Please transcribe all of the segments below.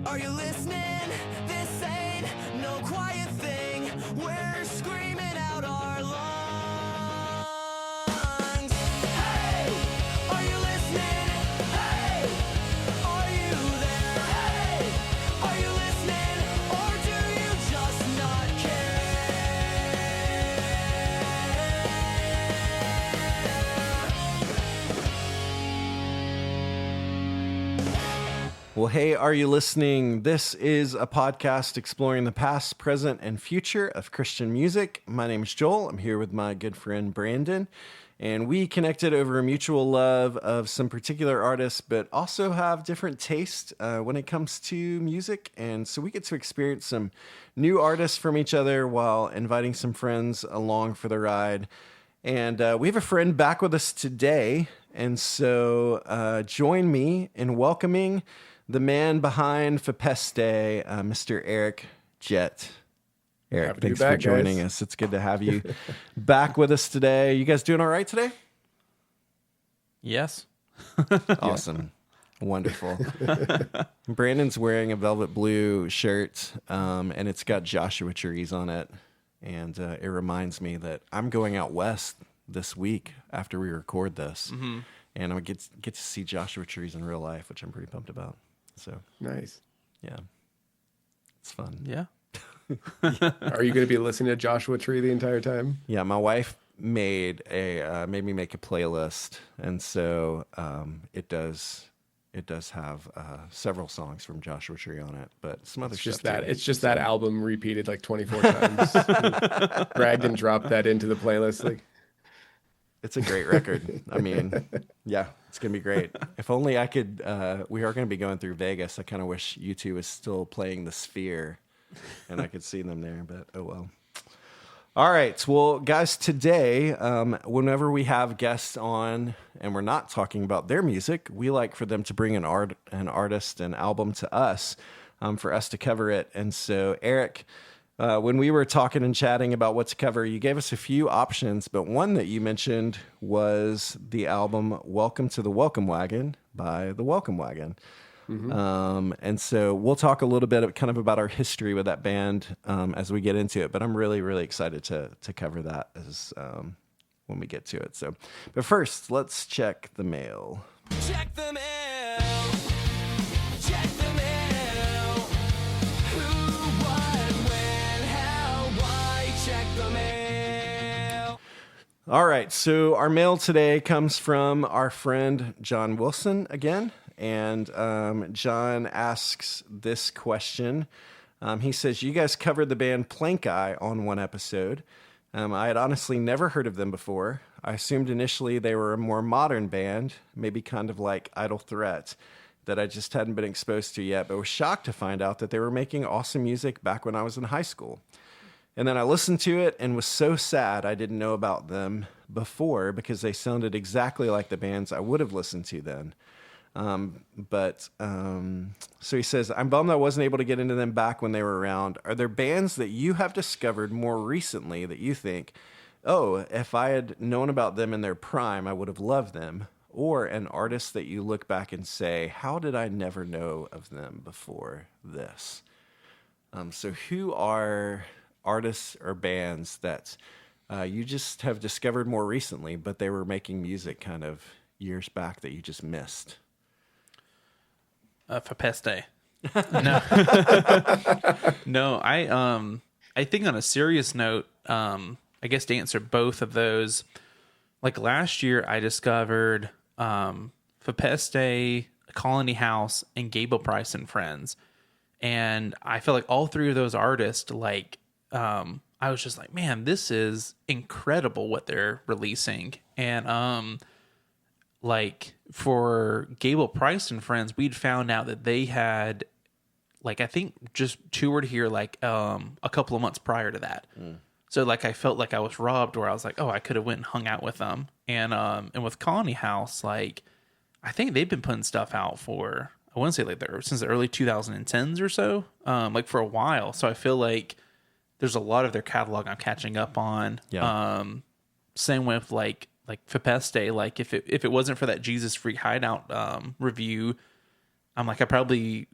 Are you listening? This ain't no quiet thing. We're screaming out our lungs. Hey, are you listening? Hey, are you there? Hey, are you listening? Or do you just not care? Well, hey, are you listening? This is a podcast exploring the past, present, and future of Christian music. My name is Joel. I'm here with my good friend Brandon, and we connected over a mutual love of some particular artists, but also have different tastes when it comes to music. And so we get to experience some new artists from each other while inviting some friends along for the ride. And we have a friend back with us today. And so join me in welcoming the man behind Fepeste, Mr. Eric Jett. Eric, thanks for joining us. It's good to have you back with us today. You guys doing all right today? Yes. Awesome. Wonderful. Brandon's wearing a velvet blue shirt, and it's got Joshua trees on it. And it reminds me that I'm going out west this week after we record this. Mm-hmm. And I get to see Joshua trees in real life, which I'm pretty pumped about. So nice. Yeah. It's fun. Yeah. Are you going to be listening to Joshua Tree the entire time? Yeah, my wife made me make a playlist, and so it does have several songs from Joshua Tree on it, but some other stuff. It's just that album repeated like 24 times. Bragged and dropped that into the playlist. Like, it's a great record. I mean, yeah, it's gonna be great. If only I could. We are gonna be going through Vegas. I kind of wish U2 was still playing the Sphere, and I could see them there. But oh well. All right, well, guys, today, whenever we have guests on and we're not talking about their music, we like for them to bring an artist, an album to us, for us to cover it. And so, Eric, when we were talking and chatting about what to cover, you gave us a few options, but one that you mentioned was the album Welcome to the Welcome Wagon by the Welcome Wagon. Mm-hmm. And so we'll talk a little bit kind of about our history with that band as we get into it. But I'm really, really excited to cover that as when we get to it. So, but first, let's check the mail. Check the mail. Check the mail. Who, what, when, how, why? Check the mail. All right. So our mail today comes from our friend John Wilson again. And John asks this question. He says, you guys covered the band Plank Eye on one episode. I had honestly never heard of them before. I assumed initially they were a more modern band, maybe kind of like Idle Threat, that I just hadn't been exposed to yet, but was shocked to find out that they were making awesome music back when I was in high school. And then I listened to it and was so sad I didn't know about them before because they sounded exactly like the bands I would have listened to then. So he says, I'm bummed I wasn't able to get into them back when they were around. Are there bands that you have discovered more recently that you think, oh, if I had known about them in their prime, I would have loved them? Or an artist that you look back and say, how did I never know of them before this? So who are artists or bands that you just have discovered more recently, but they were making music kind of years back that you just missed? Fepeste. No. No, I think on a serious note, I guess to answer both of those, like last year I discovered Fepeste, Colony House, and Gable Price and Friends. And I feel like all three of those artists, like, I was just like, man, this is incredible what they're releasing. And like for Gable Price and Friends, we'd found out that they had, like, I think just toured here like a couple of months prior to that. So like I felt like I was robbed, where I was like, oh, I could have went and hung out with them. And with Colony House, like, I think they've been putting stuff out for, I want to say like since the early 2010s or so, like for a while. So I feel like there's a lot of their catalog I'm catching up on. Yeah. Same with like Fepeste. Like if it wasn't for that Jesus Freak Hideout review, I'm like, I probably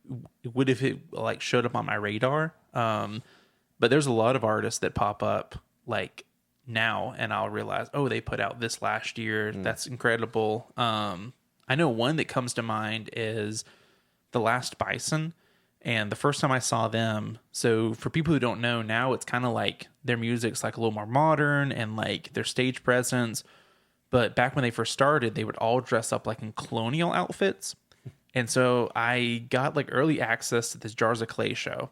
would if it like showed up on my radar. But there's a lot of artists that pop up like now, and I'll realize, oh, they put out this last year. That's incredible. I know one that comes to mind is The Last Bison. And the first time I saw them, so for people who don't know, now it's kind of like their music's like a little more modern and like their stage presence. But back when they first started, they would all dress up like in colonial outfits. And so I got like early access to this Jars of Clay show.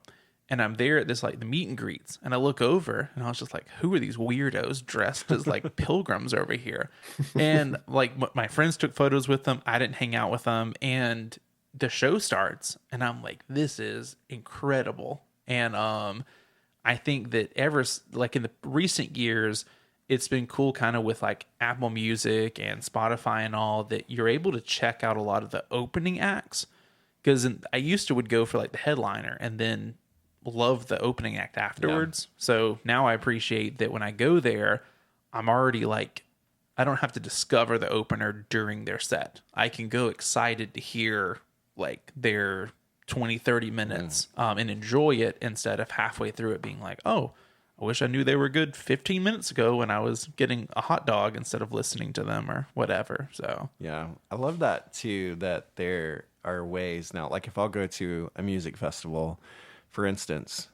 And I'm there at this like the meet and greets. And I look over and I was just like, who are these weirdos dressed as like pilgrims over here? And like my friends took photos with them. I didn't hang out with them. And the show starts and I'm like, this is incredible. And I think that like in the recent years, it's been cool kind of with like Apple Music and Spotify and all that you're able to check out a lot of the opening acts. Because I used to would go for like the headliner and then love the opening act afterwards. Yeah. So now I appreciate that when I go there, I'm already like, I don't have to discover the opener during their set. I can go excited to hear like their 20-30 minutes and enjoy it instead of halfway through it being like, oh, I wish I knew they were good 15 minutes ago when I was getting a hot dog instead of listening to them or whatever. So yeah, I love that too, that there are ways now, like if I'll go to a music festival, for instance,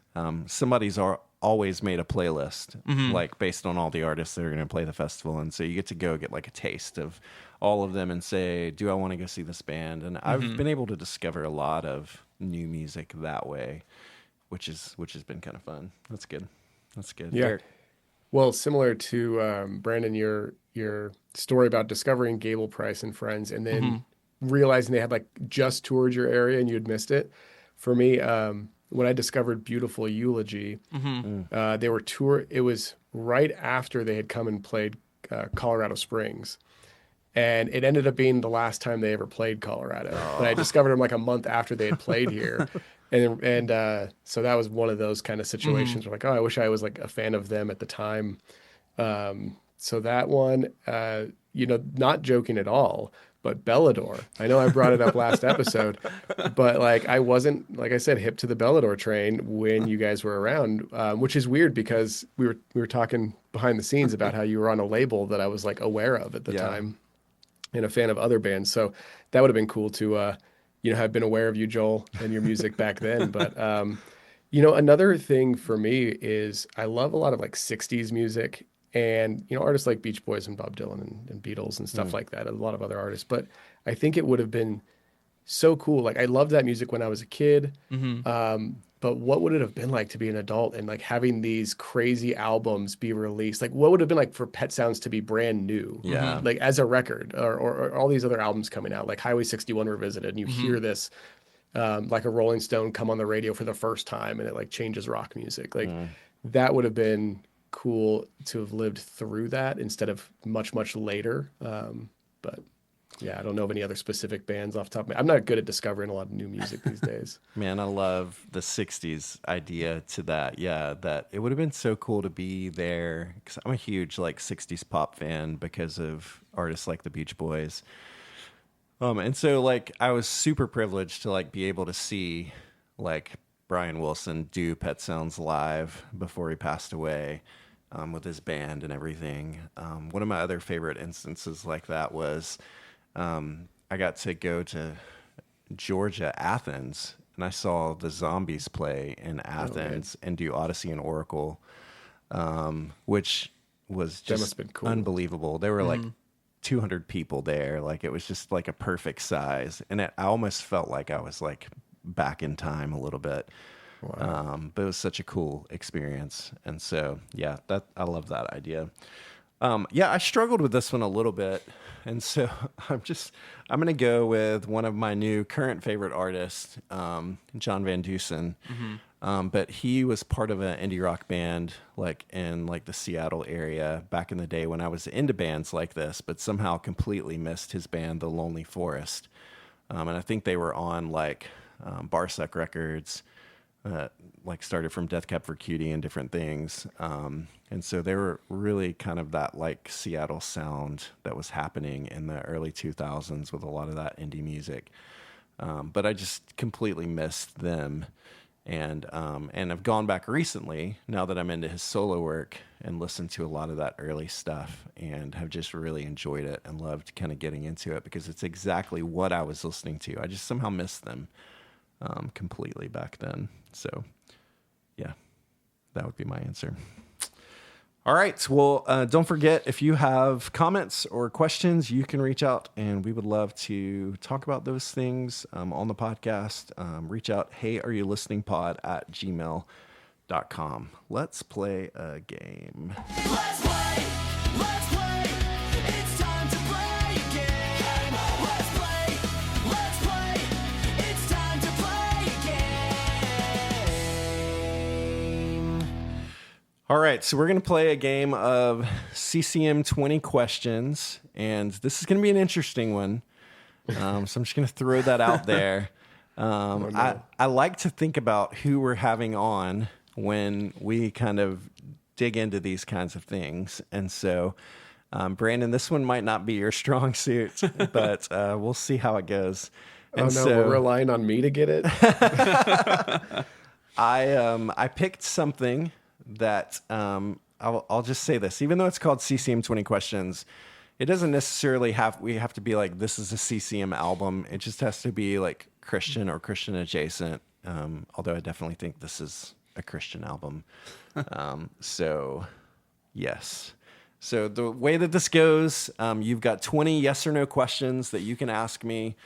somebody's always made a playlist like based on all the artists that are going to play the festival. And so you get to go get like a taste of all of them and say, do I want to go see this band? And I've been able to discover a lot of new music that way, which has been kind of fun. That's good. Yeah. Eric? Well, similar to Brandon, your story about discovering Gable Price and Friends and then realizing they had like just toured your area and you had missed it. For me, when I discovered Beautiful Eulogy, they were it was right after they had come and played Colorado Springs. And it ended up being the last time they ever played Colorado. But I discovered them like a month after they had played here. And so that was one of those kind of situations where like, oh, I wish I was like a fan of them at the time. So that one, not joking at all, but Bellador. I know I brought it up last episode, but like I wasn't, like I said, hip to the Bellador train when you guys were around, which is weird because we were talking behind the scenes about how you were on a label that I was like aware of at the time and a fan of other bands. So that would have been cool to have been aware of you, Joel, and your music back then. But, another thing for me is I love a lot of like 60s music and, artists like Beach Boys and Bob Dylan and Beatles and stuff like that, a lot of other artists. But I think it would have been so cool. Like I loved that music when I was a kid. But what would it have been like to be an adult and like having these crazy albums be released? Like what would it have been like for Pet Sounds to be brand new? Yeah. Like as a record or all these other albums coming out, like Highway 61 Revisited, and you hear this like a Rolling Stone come on the radio for the first time and it like changes rock music. Like that would have been cool to have lived through that instead of much, much later. But yeah, I don't know of any other specific bands off the top of my head. I'm not good at discovering a lot of new music these days. Man, I love the 60s idea to that. Yeah, that it would have been so cool to be there because I'm a huge like 60s pop fan because of artists like the Beach Boys. And so like I was super privileged to like be able to see like Brian Wilson do Pet Sounds live before he passed away with his band and everything. One of my other favorite instances like that was I got to go to Georgia, Athens, and I saw the Zombies play in Athens and do Odyssey and Oracle, which was just cool. Unbelievable. There were like 200 people there. Like it was just like a perfect size. And I almost felt like I was like back in time a little bit. Wow. But it was such a cool experience. And so, yeah, I love that idea. I struggled with this one a little bit. And so I'm going to go with one of my new current favorite artists, John Van Dusen. But he was part of an indie rock band, like in like the Seattle area back in the day when I was into bands like this, but somehow completely missed his band, The Lonely Forest. And I think they were on like Barsuck Records, like started from Death Cab for Cutie and different things. And so they were really kind of that like Seattle sound that was happening in the early 2000s with a lot of that indie music. But I just completely missed them. And I've gone back recently now that I'm into his solo work and listened to a lot of that early stuff and have just really enjoyed it and loved kind of getting into it because it's exactly what I was listening to. I just somehow missed them completely back then. So yeah, that would be my answer. All right. Well, don't forget, if you have comments or questions, you can reach out and we would love to talk about those things on the podcast. Reach out, heyareyoulistningpod@gmail.com. Let's play a game. Let's play, let's play. It's time to play a game. Let's play, it's time to play a game. All right, so we're going to play a game of CCM 20 questions, and this is going to be an interesting one. So I'm just going to throw that out there. I like to think about who we're having on when we kind of dig into these kinds of things. And so, Brandon, this one might not be your strong suit, but we'll see how it goes. And we're relying on me to get it. I picked something that I'll just say this, even though it's called CCM 20 questions, it doesn't necessarily have to be like, this is a CCM album. It just has to be like Christian or Christian adjacent. Although I definitely think this is a Christian album. So yes. So the way that this goes, you've got 20 yes or no questions that you can ask me.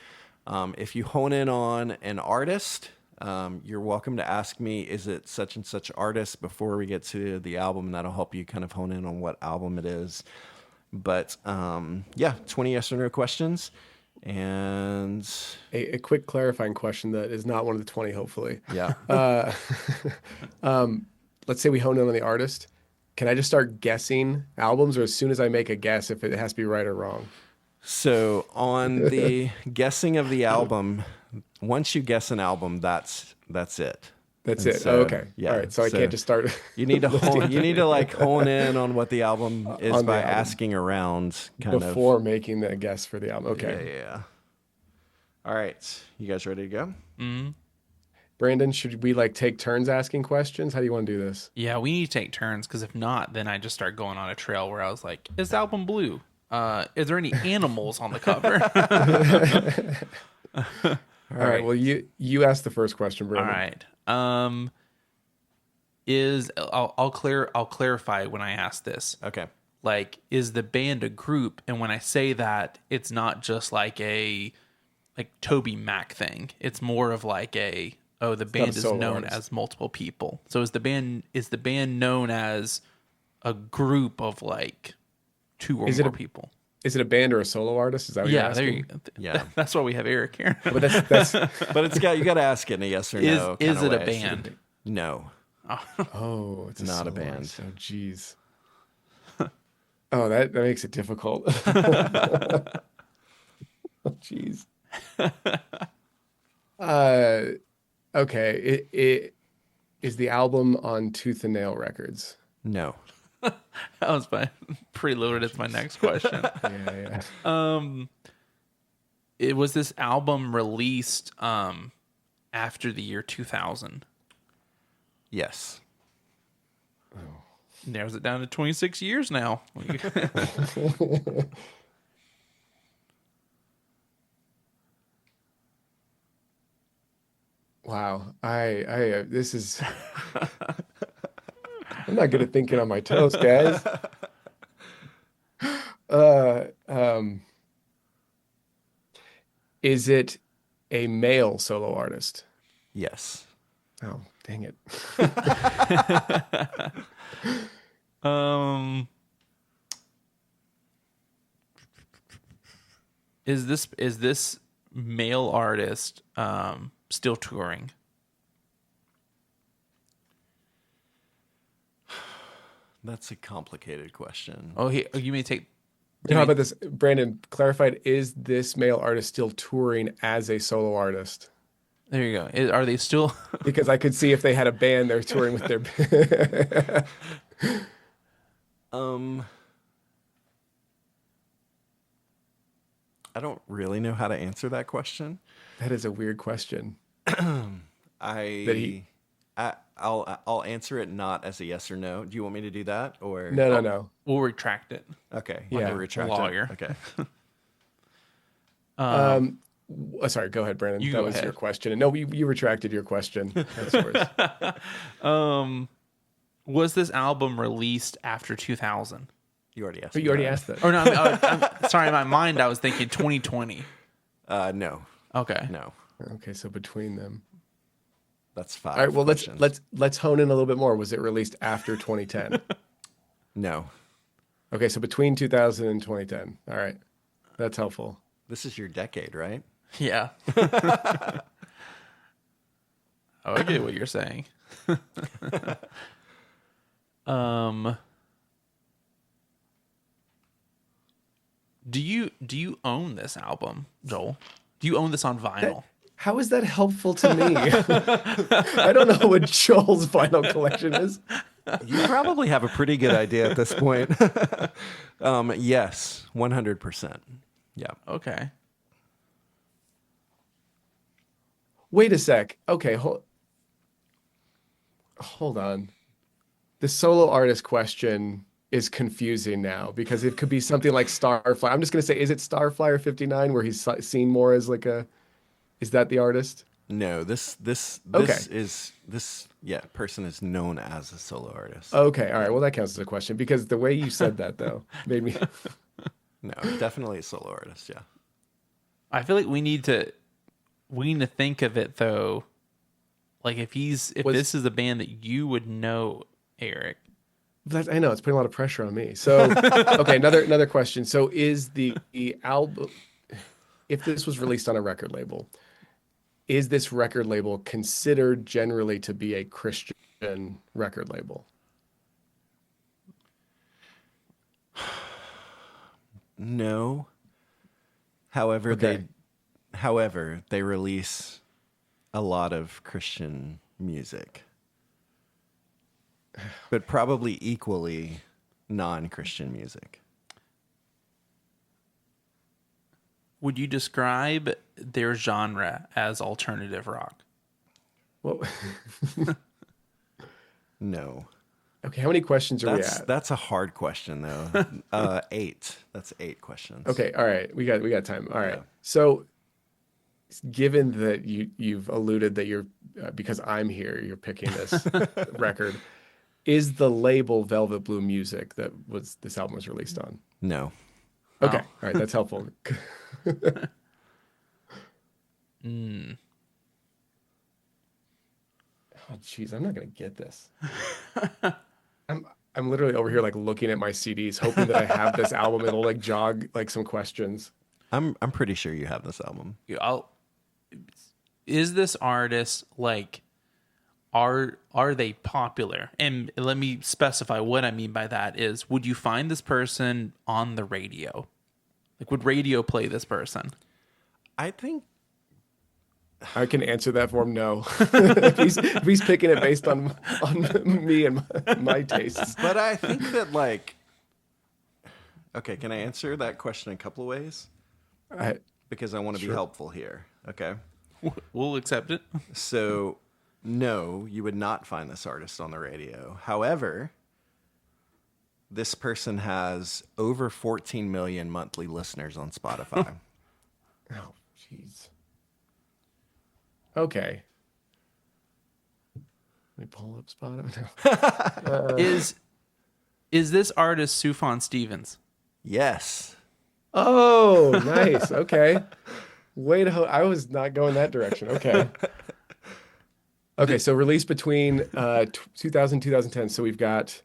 If you hone in on an artist, you're welcome to ask me, is it such and such artist before we get to the album, and that'll help you kind of hone in on what album it is. But 20 yes or no questions. And A quick clarifying question that is not one of the 20, hopefully. yeah. Let's say we hone in on the artist. Can I just start guessing albums, or as soon as I make a guess, if it has to be right or wrong? So on the guessing of the album, once you guess an album, that's it. That's And it. so, Okay. yeah, All right. So I can't just start. You need to hone in on what the album is On the by album. asking around kind before making the guess for the album. Okay. Yeah. All right. You guys ready to go? Brandon, should we take turns asking questions? How do you want to do this? Yeah, we need to take turns because if not, then I just start going on a trail where I was like, is the album blue? Is there any animals on the cover? All right. Well, you asked the first question, All Brandon. right. I'll clarify when I ask this. Okay. Is the band a group? And when I say that, it's not just like a Toby Mac thing. It's more of the band is solo known artist. as multiple people. So is the band known as a group of 2 or Is it more a- people? Is it a band or a solo artist? Is that what you're Yeah, there asking? you go. Yeah. That's why we have Eric here. But that's But you got to ask it in a yes or no. Is kinda it a way. band? No. oh, it's Not a solo band. artist. Oh, geez. Oh, that makes it difficult. Oh, jeez. Okay. It is the album on Tooth and Nail Records. No. That was preloaded as my next question. Yeah. It was this album released after the year 2000. Yes. Narrows it down to 26 years now. Wow. I this is. I'm not good at thinking on my toes, guys. Is it a male solo artist? Yes. Oh, dang it. Is this male artist still touring? That's a complicated question. Oh, you may take. How about this? Brandon clarified, is this male artist still touring as a solo artist? There you go. Are they still? Because I could see if they had a band, they're touring with their. I don't really know how to answer that question. That is a weird question. I'll answer it not as a yes or no. Do you want me to do that or No. We'll retract it. Okay. Yeah. I'll retract it. Lawyer. Okay. Sorry, go ahead, Brandon. You that go was ahead. your question. No, you retracted your question. That's yours. Was this album released after 2000? You already asked. But me you already that. asked that. Or no, I'm sorry. In my mind, I was thinking 2020. No. Okay. No. Okay, so between them. That's 5. All right, well questions. let's hone in a little bit more. Was it released after 2010? No. Okay, so between 2000 and 2010. All right. That's helpful. This is your decade, right? Yeah. Oh, I get what you're saying. Do you own this album, Joel? Do you own this on vinyl? How is that helpful to me? I don't know what Joel's vinyl collection is. You probably have a pretty good idea at this point. Yes, 100%. Yeah. Okay. Wait a sec. Okay, hold on. The solo artist question is confusing now because it could be something like Starflyer. I'm just going to say, is it Starflyer 59 where he's seen more as like a, is that the artist? No, this Okay. person is known as a solo artist. Okay, all right. Well, that counts as a question because the way you said that though made me. No, definitely a solo artist. Yeah. I feel like we need to think of it though. Like if this is a band that you would know, Eric. I know it's putting a lot of pressure on me. So, okay, another question. So, is the album, if this was released on a record label, is this record label considered generally to be a Christian record label? No. However, Okay. they release a lot of Christian music, but probably equally non-Christian music. Would you describe their genre as alternative rock? Well, No. okay, how many questions are we at? That's a hard question though. 8. That's 8 questions. Okay, all right, we got time. All right, Yeah. so given that you've alluded that you're because I'm here, you're picking this record. Is the label Velvet Blue Music that this album was released on? No. Okay, Oh. all right, that's helpful. Oh, jeez, I'm not gonna get this. I'm literally over here like looking at my CDs, hoping that I have this album. It'll like jog like some questions. I'm pretty sure you have this album. Is this artist like are they popular? And let me specify what I mean by that is would you find this person on the radio? Like would radio play this person? I think I can answer that for him. No, if he's picking it based on me and my tastes. But I think that like, okay, can I answer that question a couple of ways? Because I want to be helpful here. Okay. We'll accept it. So, no, you would not find this artist on the radio. However, this person has over 14 million monthly listeners on Spotify. Oh, jeez. Okay. Let me pull up Spotify. Is this artist Sufjan Stevens? Yes. Oh, nice. Okay. Way to I was not going that direction. Okay. Okay, so released between 2000 2010. So we've got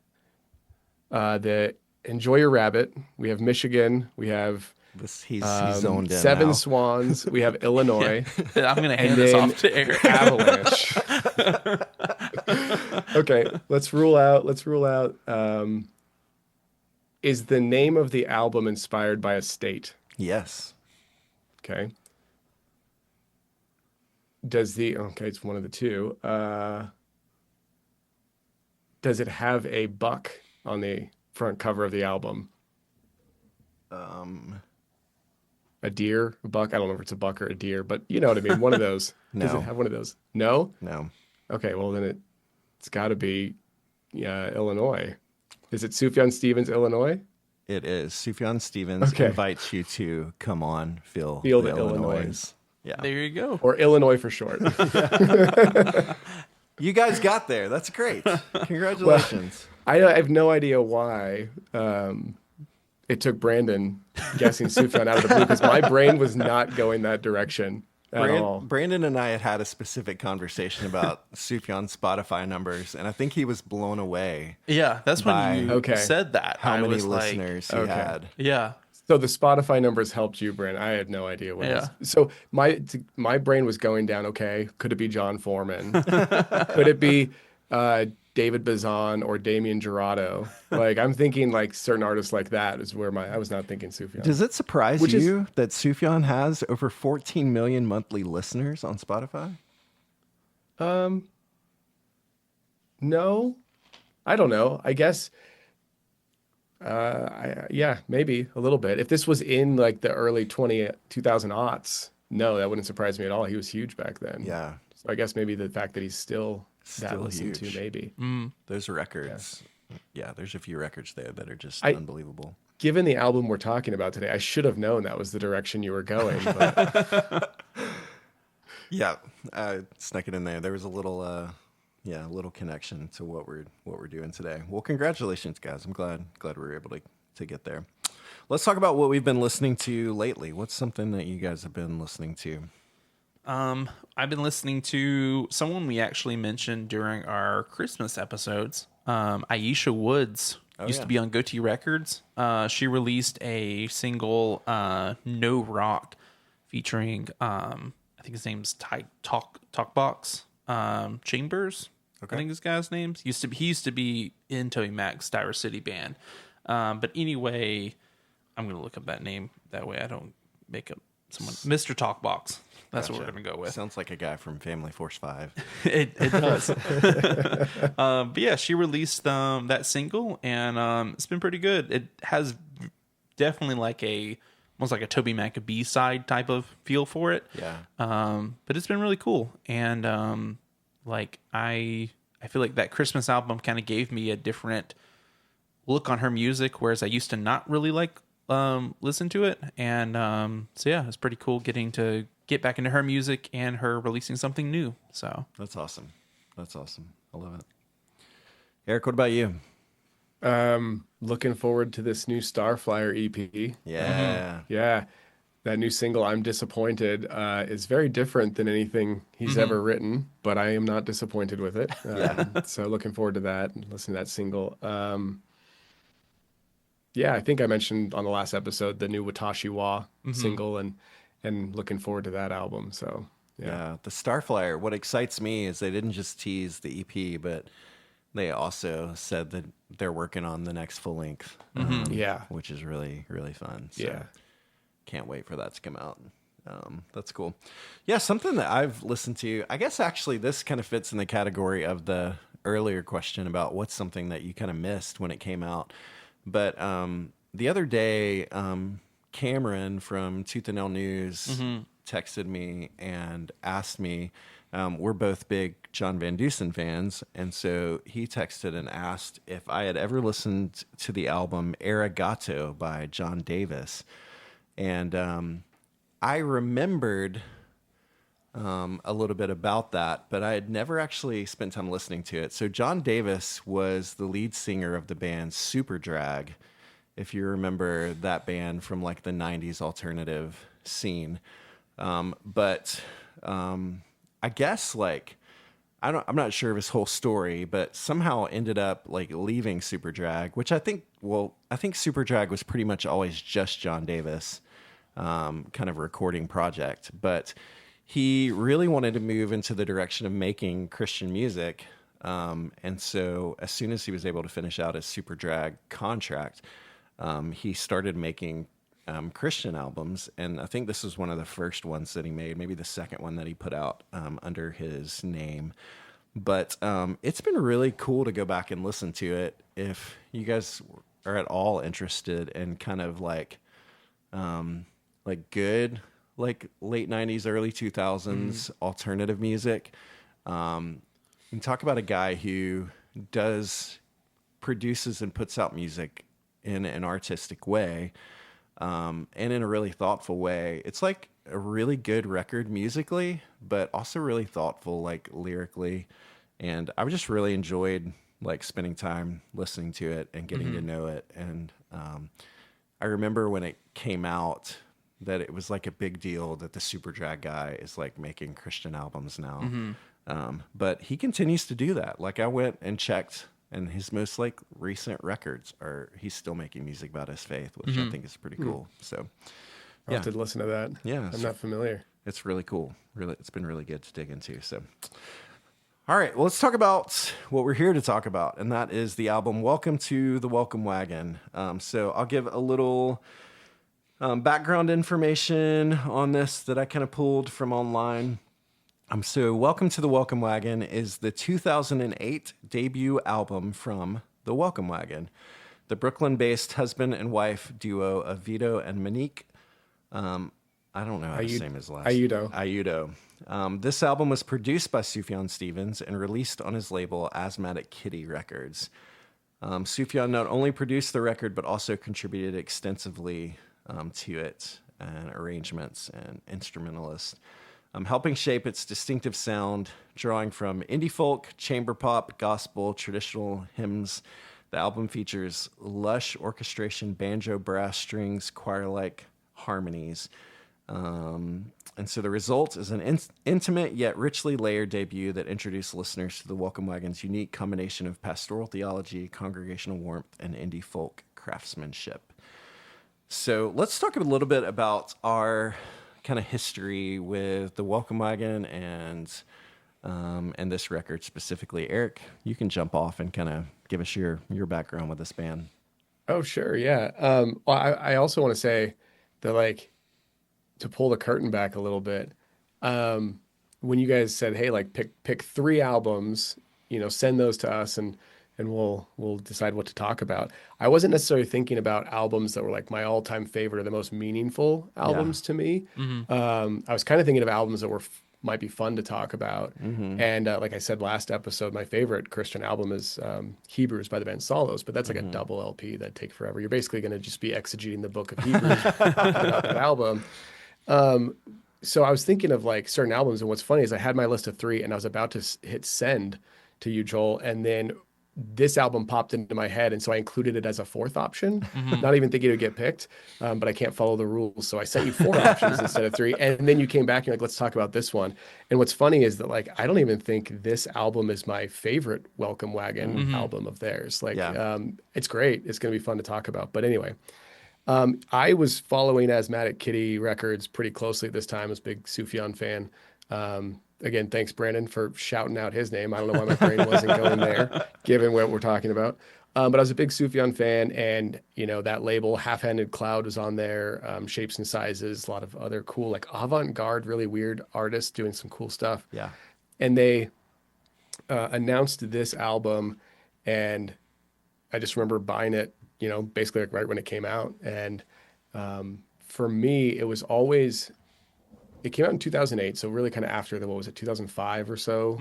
the Enjoy Your Rabbit. We have Michigan. We have He's zoned in Seven now. Swans. We have Illinois. I'm going to hand And this then off to Eric. Avalanche. Okay, let's rule out. Is the name of the album inspired by a state? Yes. Okay. Okay, it's one of the two. Does it have a buck on the front cover of the album? a deer, a buck. I don't know if it's a buck or a deer, but you know what I mean. One of those. Does No. it have one of those? No. No. Okay, well then it's got to be Illinois. Is it Sufjan Stevens, Illinois? It is. Sufjan Stevens Okay. invites you to come on, feel Feel the the Illinois. Yeah. There you go. Or Illinois for short. You guys got there. That's great. Congratulations. I have no idea why it took Brandon guessing Sufjan out of the blue because my brain was not going that direction at all. Brandon and I had a specific conversation about Sufjan's Spotify numbers, and I think he was blown away Yeah, that's By- when you Okay. said that. how I many was like, listeners he Okay. had. yeah. So the Spotify numbers helped you, Brandon. I had no idea what. Yeah. So my brain was going down. Okay, could it be John Foreman? Could it be David Bazan or Damian Gerardo? Like I'm thinking like certain artists like that is where I was not thinking Sufjan. Does it surprise Which is- you that Sufjan has over 14 million monthly listeners on Spotify? No, I don't know. I guess. Yeah, maybe a little bit. If this was in like the early 2000 aughts, no, that wouldn't surprise me at all. He was huge back then. Yeah. So I guess maybe the fact that he's still that Still listened huge. to, maybe. Those records. Yeah, there's a few records there that are just I- unbelievable. Given the album we're talking about today, I should have known that was the direction you were going. But Yeah, snuck it in there. There was a little, little connection to what we're doing today. Well, congratulations, guys. I'm glad we were able to get there. Let's talk about what we've been listening to lately. What's something that you guys have been listening to? I've been listening to someone we actually mentioned during our Christmas episodes. Aisha Woods used yeah. to be on Goatee Records. She released a single, No Rock, featuring I think his name's Talkbox Chambers. Okay. I think this guy's name he used to be in Toby Mac's Dire City band. But anyway, I'm gonna look up that name that way I don't make up someone. Mr. Talkbox. That's what we're gonna go with. Sounds like a guy from Family Force 5. It does. But yeah, she released that single, and it's been pretty good. It has definitely almost like a Toby Mac B-side type of feel for it. Yeah. But it's been really cool, and I feel like that Christmas album kind of gave me a different look on her music, whereas I used to not really listen to it, and so yeah, it's pretty cool getting to get back into her music and her releasing something new. So That's awesome. I love it. Eric, what about you? looking forward to this new Starflyer EP. Yeah. Yeah. That new single, I'm Disappointed, is very different than anything he's ever written, but I am not disappointed with it. So looking forward to that and listening to that single. Yeah, I think I mentioned on the last episode the new Watashi Wa single and looking forward to that album. So Yeah, the Starflyer. What excites me is they didn't just tease the EP, but they also said that they're working on the next full length. yeah. Which is really, really fun. So Yeah. can't wait for that to come out. That's cool. Yeah, something that I've listened to. I guess actually this kind of fits in the category of the earlier question about what's something that you kind of missed when it came out. But the other day, Cameron from Tooth and Nail News texted me and asked me, we're both big John Van Dusen fans, and so he texted and asked if I had ever listened to the album Arigato by John Davis. And I remembered a little bit about that, but I had never actually spent time listening to it. So John Davis was the lead singer of the band Superdrag, if you remember that band from like the 90s alternative scene. But I guess like I'm not sure of his whole story, but somehow ended up like leaving Superdrag, which I think Superdrag was pretty much always just John Davis, kind of recording project, but he really wanted to move into the direction of making Christian music. And so as soon as he was able to finish out his Superdrag contract, he started making Christian albums, and I think this was one of the first ones that he made, maybe the second one that he put out under his name. But it's been really cool to go back and listen to it. If you guys are at all interested in kind of like like good, like late 90s, early 2000s alternative music. You talk about a guy who produces and puts out music in an artistic way, and in a really thoughtful way. It's like a really good record musically, but also really thoughtful, like lyrically. And I just really enjoyed like spending time listening to it and getting to know it. And I remember when it came out that it was like a big deal that the Superdrag guy is like making Christian albums now. But he continues to do that. Like I went and checked, and his most like recent records he's still making music about his faith, which I think is pretty cool. So I'll have to listen to that. Yeah, I'm not familiar. it's really cool. Really, it's been really good to dig into. So, all right, well, let's talk about what we're here to talk about, and that is the album Welcome to the Welcome Wagon. So I'll give a little background information on this that I kind of pulled from online. So Welcome to the Welcome Wagon is the 2008 debut album from the Welcome Wagon, the Brooklyn-based husband and wife duo of Vito and Monique. I don't know how to say his last name. Ayudo. This album was produced by Sufjan Stevens and released on his label Asthmatic Kitty Records. Sufjan not only produced the record, but also contributed extensively to it, and arrangements and instrumentalists, helping shape its distinctive sound, drawing from indie folk, chamber pop, gospel, traditional hymns. The album features lush orchestration, banjo, brass, strings, choir-like harmonies. And so the result is an intimate yet richly layered debut that introduced listeners to the Welcome Wagon's unique combination of pastoral theology, congregational warmth, and indie folk craftsmanship. So let's talk a little bit about our kind of history with the Welcome Wagon and this record specifically. Eric, you can jump off and kind of give us your background with this band. Oh, sure. Yeah. Well, I also want to say that, like, to pull the curtain back a little bit, when you guys said, hey, like pick 3 albums, send those to us and we'll decide what to talk about. I wasn't necessarily thinking about albums that were like my all-time favorite or the most meaningful albums to me. I was kind of thinking of albums that might be fun to talk about. And like I said last episode, my favorite Christian album is Hebrews by the band Solos, but that's like a double LP that'd take forever. You're basically going to just be exegeting the book of Hebrews about that album. So I was thinking of like certain albums, and what's funny is I had my list of 3 and I was about to hit send to you, Joel, and then this album popped into my head, and so I included it as a 4th option, not even thinking it would get picked, but I can't follow the rules, so I sent you 4 options instead of 3, and then you came back and you're like, let's talk about this one. And what's funny is that, like, I don't even think this album is my favorite Welcome Wagon album of theirs. Like, it's great. It's going to be fun to talk about. But anyway, I was following Asthmatic Kitty Records pretty closely at this time. I was a big Sufjan fan. Again, thanks, Brandon, for shouting out his name. I don't know why my brain wasn't going there, given what we're talking about. But I was a big Sufjan fan, and, that label, Half-Handed Cloud, was on there, Shapes and Sizes, a lot of other cool, like, avant-garde, really weird artists doing some cool stuff. Yeah. And they announced this album, and I just remember buying it, basically like right when it came out. And for me, it was always... It came out in 2008, so really kind of after 2005 or so,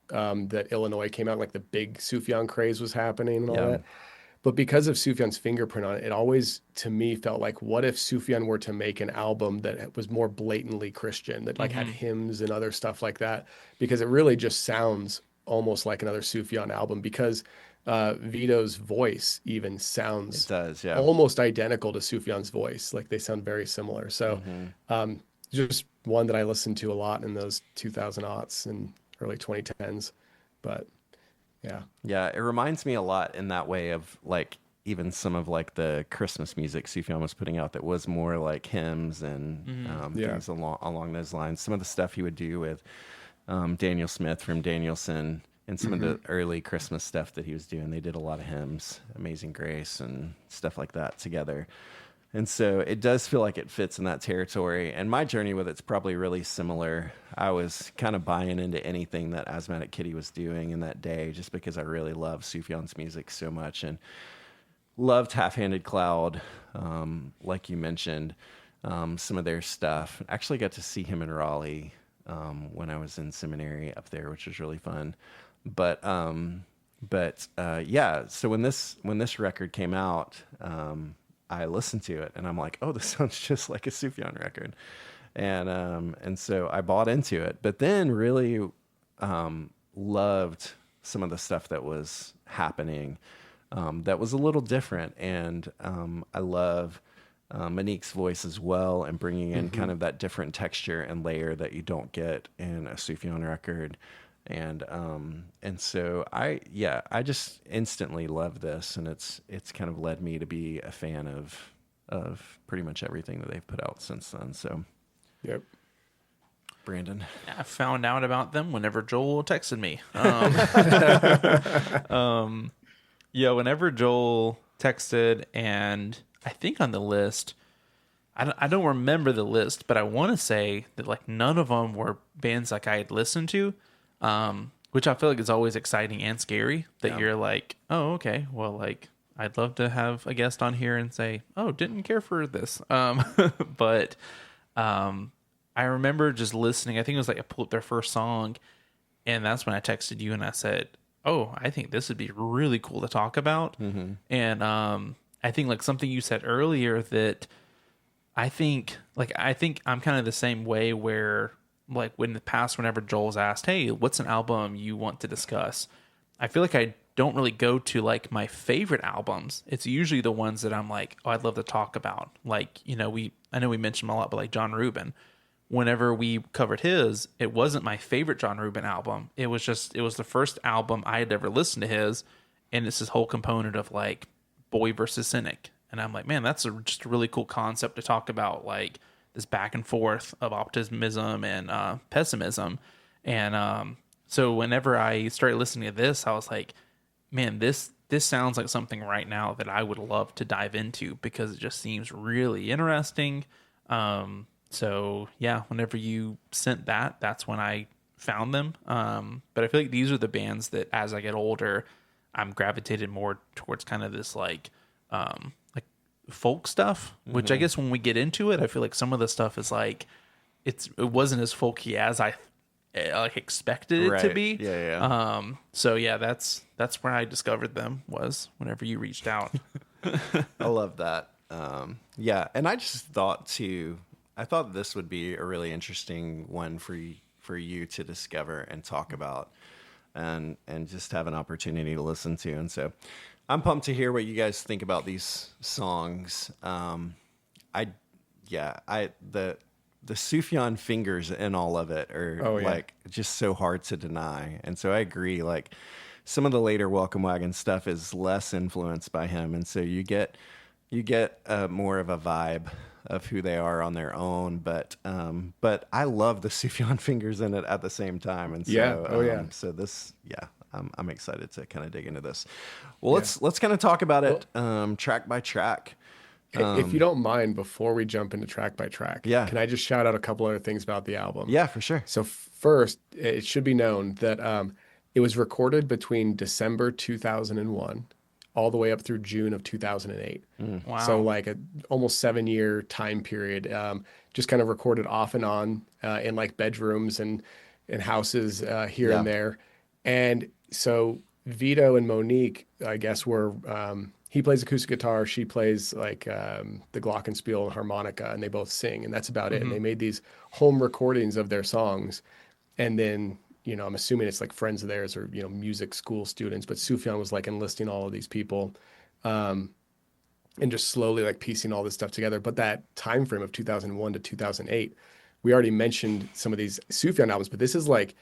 that Illinois came out, like the big Sufjan craze was happening and all that. But because of Sufjan's fingerprint on it, it always, to me, felt like, what if Sufjan were to make an album that was more blatantly Christian, that like had hymns and other stuff like that? Because it really just sounds almost like another Sufjan album, because Vito's voice even sounds almost identical to Sufjan's voice. Like they sound very similar. So just one that I listened to a lot in those 2000s and early 2010s. But yeah, it reminds me a lot in that way of like even some of like the Christmas music Sufjan was putting out that was more like hymns and things along those lines. Some of the stuff he would do with Daniel Smith from Danielson and some of the early Christmas stuff that he was doing, they did a lot of hymns, Amazing Grace and stuff like that together. And so it does feel like it fits in that territory. And my journey with it's probably really similar. I was kind of buying into anything that Asthmatic Kitty was doing in that day, just because I really love Sufjan's music so much and loved Half-Handed Cloud, like you mentioned. some of their stuff. Actually got to see him in Raleigh when I was in seminary up there, which was really fun. But yeah, so when this record came out, I listened to it and I'm like, oh, this sounds just like a Sufjan record. And so I bought into it, but then really loved some of the stuff that was happening that was a little different. And I love Monique's voice as well, and bringing in kind of that different texture and layer that you don't get in a Sufjan record. And so I just instantly love this, and it's kind of led me to be a fan of pretty much everything that they've put out since then. So, Yep. Brandon. I found out about them whenever Joel texted me. Yeah, whenever Joel texted, and I think on the list, I don't remember the list, but I want to say that like none of them were bands like I had listened to, which I feel like is always exciting and scary that you're like, oh, okay, well, like I'd love to have a guest on here and say, oh, didn't care for this. But I remember just listening. I think it was like I pulled up their first song, and that's when I texted you and I said, oh, I think this would be really cool to talk about. And I think like something you said earlier that I think I'm kind of the same way where like in the past, whenever Joel's asked, hey, what's an album you want to discuss? I feel like I don't really go to like my favorite albums. It's usually the ones that I'm like, oh, I'd love to talk about. Like, I know we mentioned him a lot, but like John Rubin, whenever we covered his, it wasn't my favorite John Rubin album. It was the first album I had ever listened to his. And it's this whole component of like boy versus cynic. And I'm like, man, that's just a really cool concept to talk about, like this back and forth of optimism and pessimism. And so whenever I started listening to this, I was like, man, this sounds like something right now that I would love to dive into because it just seems really interesting. So yeah, whenever you sent that, that's when I found them. But I feel like these are the bands that as I get older, I'm gravitated more towards kind of this like folk stuff, which I guess when we get into it, I feel like some of the stuff is like, it wasn't as folky as I like expected it to be. Yeah. So yeah, that's where I discovered them, was whenever you reached out. I love that. Yeah. And I just thought I thought this would be a really interesting one for you to discover and talk about and just have an opportunity to listen to. And so I'm pumped to hear what you guys think about these songs. The Sufjan fingers in all of it are like just so hard to deny. And so I agree, like some of the later Welcome Wagon stuff is less influenced by him. And so you get more of a vibe of who they are on their own. But I love the Sufjan fingers in it at the same time. And so, so this, I'm excited to kind of dig into this. Well, let's kind of talk about it track by track. If you don't mind, before we jump into track by track, can I just shout out a couple other things about the album? Yeah, for sure. So first, it should be known that it was recorded between December 2001 all the way up through June of 2008. Wow. So like a almost 7-year time period, just kind of recorded off and on in like bedrooms and in houses here and there. And so Vito and Monique, I guess, were he plays acoustic guitar, she plays like the glockenspiel and harmonica, and they both sing, and that's about it. And they made these home recordings of their songs, and then I'm assuming it's like friends of theirs or music school students, but Sufjan was like enlisting all of these people, and just slowly like piecing all this stuff together. But that time frame of 2001 to 2008, we already mentioned some of these Sufjan albums, but this is like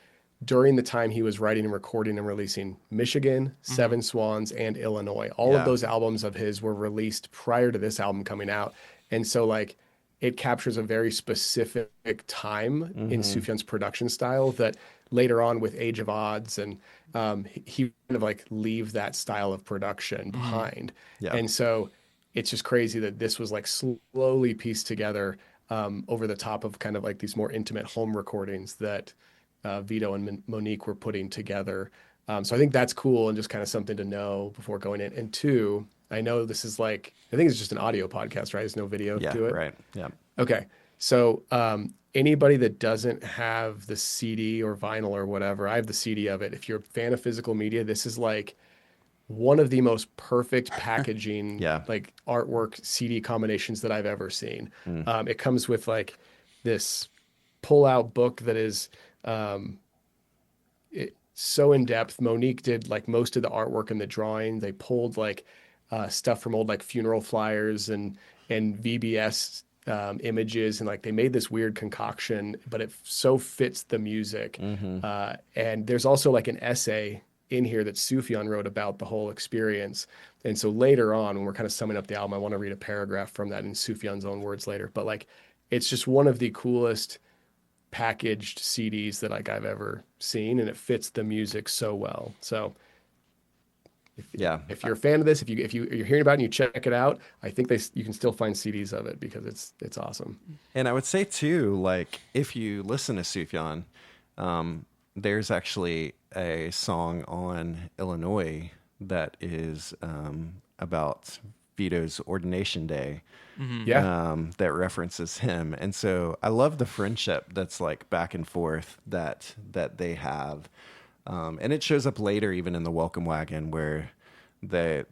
during the time he was writing and recording and releasing Michigan, Seven Swans, and Illinois. All of those albums of his were released prior to this album coming out. And so like it captures a very specific time in Sufjan's production style that later on with Age of Odds and he kind of like leave that style of production behind. And so it's just crazy that this was like slowly pieced together over the top of kind of like these more intimate home recordings that Vito and Monique were putting together. So I think that's cool and just kind of something to know before going in. And two, I know this is like, I think it's just an audio podcast, right? There's no video to it. Right. Yeah. Okay. So anybody that doesn't have the CD or vinyl or whatever, I have the CD of it. If you're a fan of physical media, this is like one of the most perfect packaging, Yeah. like artwork CD combinations that I've ever seen. It comes with like this pull-out book that is so in depth. Monique did like most of the artwork and the drawing. They pulled like stuff from old like funeral flyers and VBS images, and like they made this weird concoction, but it so fits the music. And there's also like an essay in here that Sufjan wrote about the whole experience. And so later on, when we're kind of summing up the album, I want to read a paragraph from that in Sufjan's own words later. But like, it's just one of the coolest packaged CDs that like I've ever seen, and it fits the music so well. So Yeah. if you're a fan of this, if you're hearing about it and you check it out, I think you can still find CDs of it because it's awesome. And I would say too, like if you listen to Sufjan, there's actually a song on Illinois that is about Vito's ordination day. Yeah. That references him. And so I love the friendship that's like back and forth that they have. And it shows up later, even in the Welcome Wagon, where they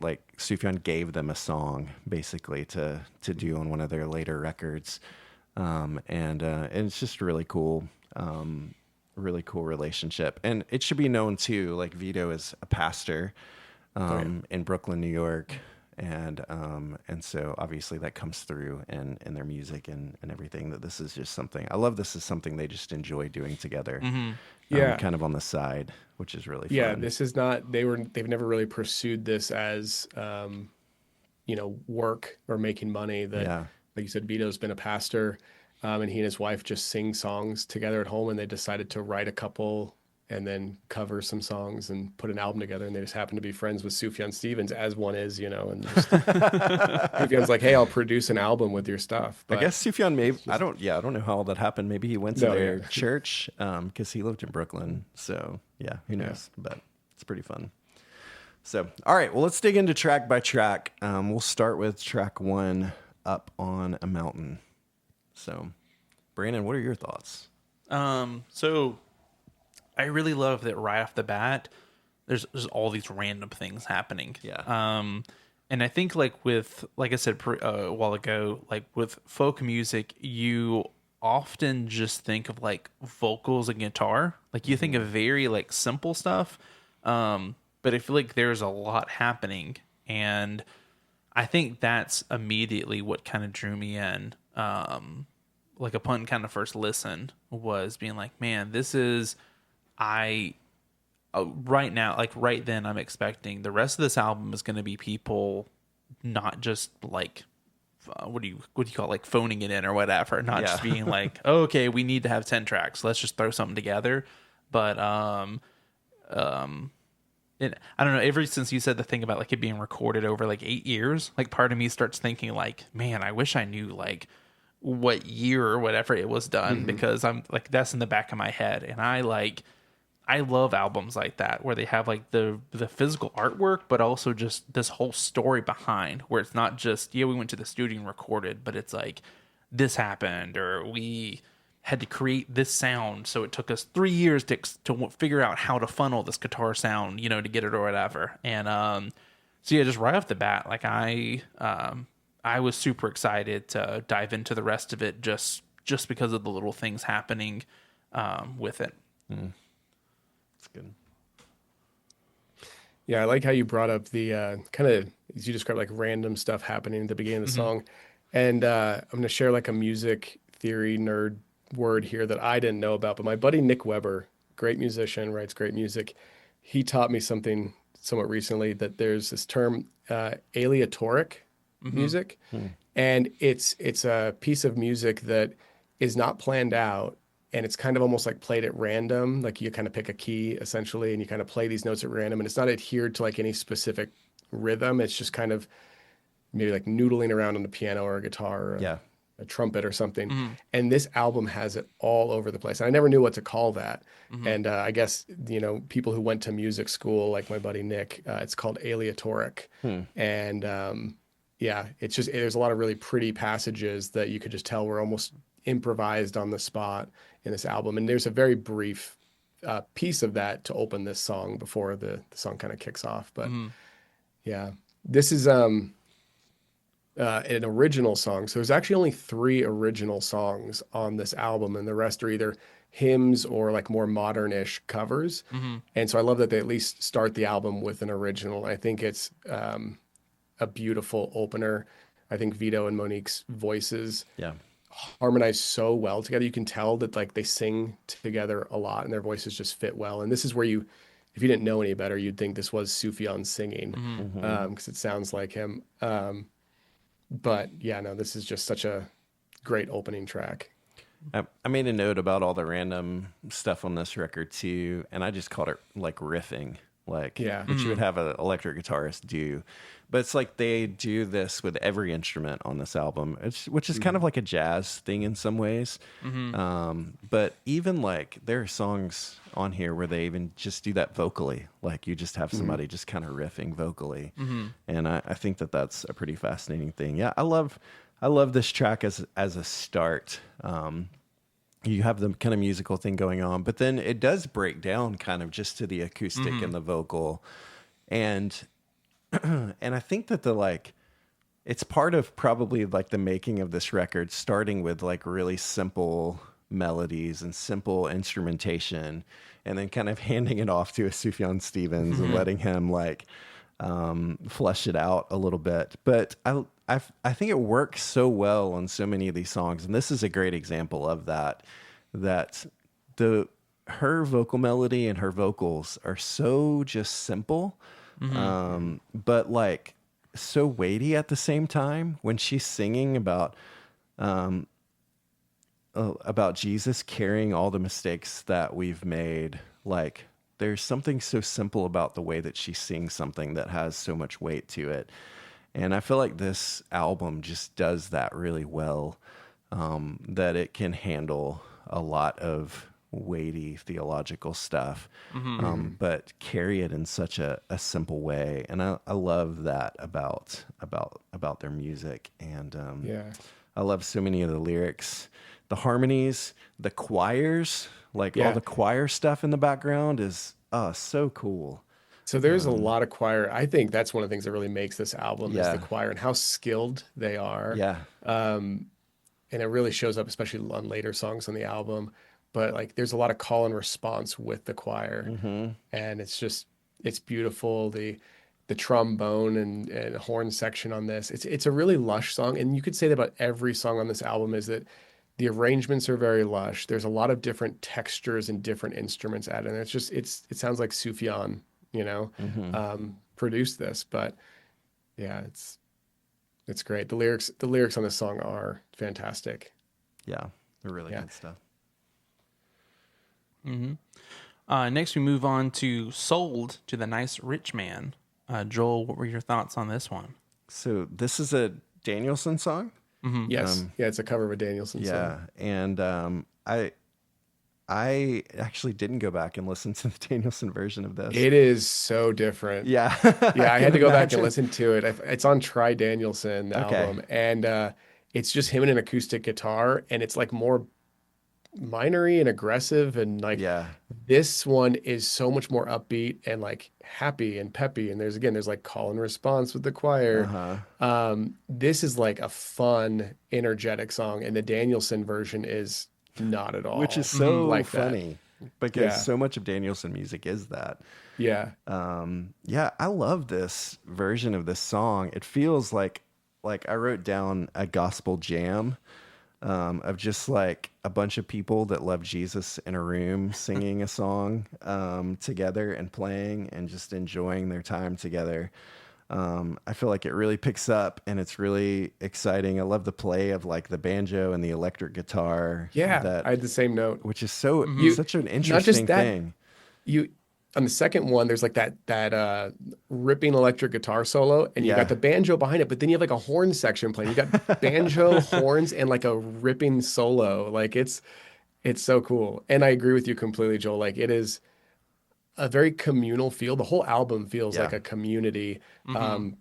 like Sufjan gave them a song basically to do on one of their later records. And it's just really cool. Really cool relationship. And it should be known too, like Vito is a pastor in Brooklyn, New York. And so obviously that comes through in their music and everything, that this is just something I love. This is something they just enjoy doing together. Yeah. Kind of on the side, which is really fun. Yeah, this is not, they've never really pursued this as, work or making money. That, like you said, Vito's been a pastor, and he and his wife just sing songs together at home, and they decided to write a couple and then cover some songs and put an album together. And they just happen to be friends with Sufjan Stevens, as one is, and just, Sufjan's like, hey, I'll produce an album with your stuff. But I guess Sufjan I don't know how all that happened. Maybe he went to their church, because he lived in Brooklyn. So yeah, who knows? But it's pretty fun. So, all right, well, let's dig into track by track. We'll start with track 1, Up on a Mountain. So, Brandon, what are your thoughts? So I really love that right off the bat, there's all these random things happening. Yeah. And I think like I said a while ago, like with folk music, you often just think of like vocals and guitar. Like you think of very like simple stuff. But I feel like there's a lot happening, and I think that's immediately what kind of drew me in. Like upon kind of first listen was being like, man, this is, right now, like right then I'm expecting the rest of this album is going to be people not just like, what do you call it? Like phoning it in or whatever, not just being like, oh, okay, we need to have 10 tracks. Let's just throw something together. But, I don't know, ever since you said the thing about like it being recorded over like 8 years, like part of me starts thinking like, man, I wish I knew like what year or whatever it was done, because I'm like, that's in the back of my head. And I love albums like that where they have like the physical artwork, but also just this whole story behind, where it's not just, we went to the studio and recorded, but it's like this happened, or we had to create this sound, so it took us 3 years to figure out how to funnel this guitar sound, to get it or whatever. And so yeah, just right off the bat, like I was super excited to dive into the rest of it just because of the little things happening with it. That's good. Yeah, I like how you brought up the kind of, as you described, like random stuff happening at the beginning of the song. And I'm going to share like a music theory nerd word here that I didn't know about, but my buddy Nick Weber, great musician, writes great music. He taught me something somewhat recently, that there's this term aleatoric music, and it's a piece of music that is not planned out, and it's kind of almost like played at random. Like you kind of pick a key essentially, and you kind of play these notes at random, and it's not adhered to like any specific rhythm. It's just kind of maybe like noodling around on the piano or a guitar or a trumpet or something. And this album has it all over the place. And I never knew what to call that. And I guess, people who went to music school, like my buddy Nick, it's called aleatoric. And yeah, it's just there's a lot of really pretty passages that you could just tell were almost improvised on the spot in this album. And there's a very brief piece of that to open this song before the song kind of kicks off. But yeah, this is an original song. So there's actually only 3 original songs on this album, and the rest are either hymns or like more modern-ish covers. And so I love that they at least start the album with an original. I think it's a beautiful opener. I think Vito and Monique's voices Yeah. harmonize so well together. You can tell that like they sing together a lot and their voices just fit well. And this is where if you didn't know any better, you'd think this was Sufjan singing, because it sounds like him. But yeah, no, this is just such a great opening track. I made a note about all the random stuff on this record too, and I just called it like riffing, like which you would have an electric guitarist do. But it's like they do this with every instrument on this album, which is kind of like a jazz thing in some ways. But even like there are songs on here where they even just do that vocally, like you just have somebody just kind of riffing vocally, and I think that that's a pretty fascinating thing. Yeah, I love this track as a start. You have the kind of musical thing going on, but then it does break down kind of just to the acoustic and the vocal, and I think that it's part of probably like the making of this record, starting with like really simple melodies and simple instrumentation, and then kind of handing it off to a Sufjan Stevens and letting him like flesh it out a little bit. But I think it works so well on so many of these songs, and this is a great example of that. That her vocal melody and her vocals are so just simple, but like so weighty at the same time. When she's singing about Jesus carrying all the mistakes that we've made, like there's something so simple about the way that she sings something that has so much weight to it. And I feel like this album just does that really well, that it can handle a lot of weighty theological stuff, but carry it in such a simple way. And I love that about their music. And I love so many of the lyrics, the harmonies, the choirs, like all the choir stuff in the background is so cool. So there's a lot of choir. I think that's one of the things that really makes this album is the choir and how skilled they are. Yeah. And it really shows up, especially on later songs on the album. But like, there's a lot of call and response with the choir, and it's beautiful. The trombone and horn section on this, it's a really lush song. And you could say that about every song on this album is that the arrangements are very lush. There's a lot of different textures and different instruments added. And it sounds like Sufjan, produced this. But yeah, it's great. The lyrics on this song are fantastic. Yeah, they're really good stuff. Next, we move on to Sold to the Nice Rich Man. Joel, what were your thoughts on this one? So this is a Danielson song? Yes. It's a cover of a Danielson song. Yeah, and I actually didn't go back and listen to the Danielson version of this. It is so different. Yeah. Yeah, I had to go back and listen to it. It's on Try Danielson, the album. And it's just him and an acoustic guitar, and it's like more minory and aggressive, and like this one is so much more upbeat and like happy and peppy, and there's like call and response with the choir. This is like a fun, energetic song, and the Danielson version is not at all, which is so like funny because so much of Danielson music is that. I love this version of this song. It feels like I wrote down a gospel jam of just like a bunch of people that love Jesus in a room singing a song together and playing and just enjoying their time together. I feel like it really picks up and it's really exciting. I love the play of like the banjo and the electric guitar. I had the same note, which is such an interesting thing. On the second one, there's like that ripping electric guitar solo, and you got the banjo behind it, but then you have like a horn section playing. You got banjo, horns, and like a ripping solo. Like it's so cool. And I agree with you completely, Joel. Like it is a very communal feel. The whole album feels Yeah. like a community,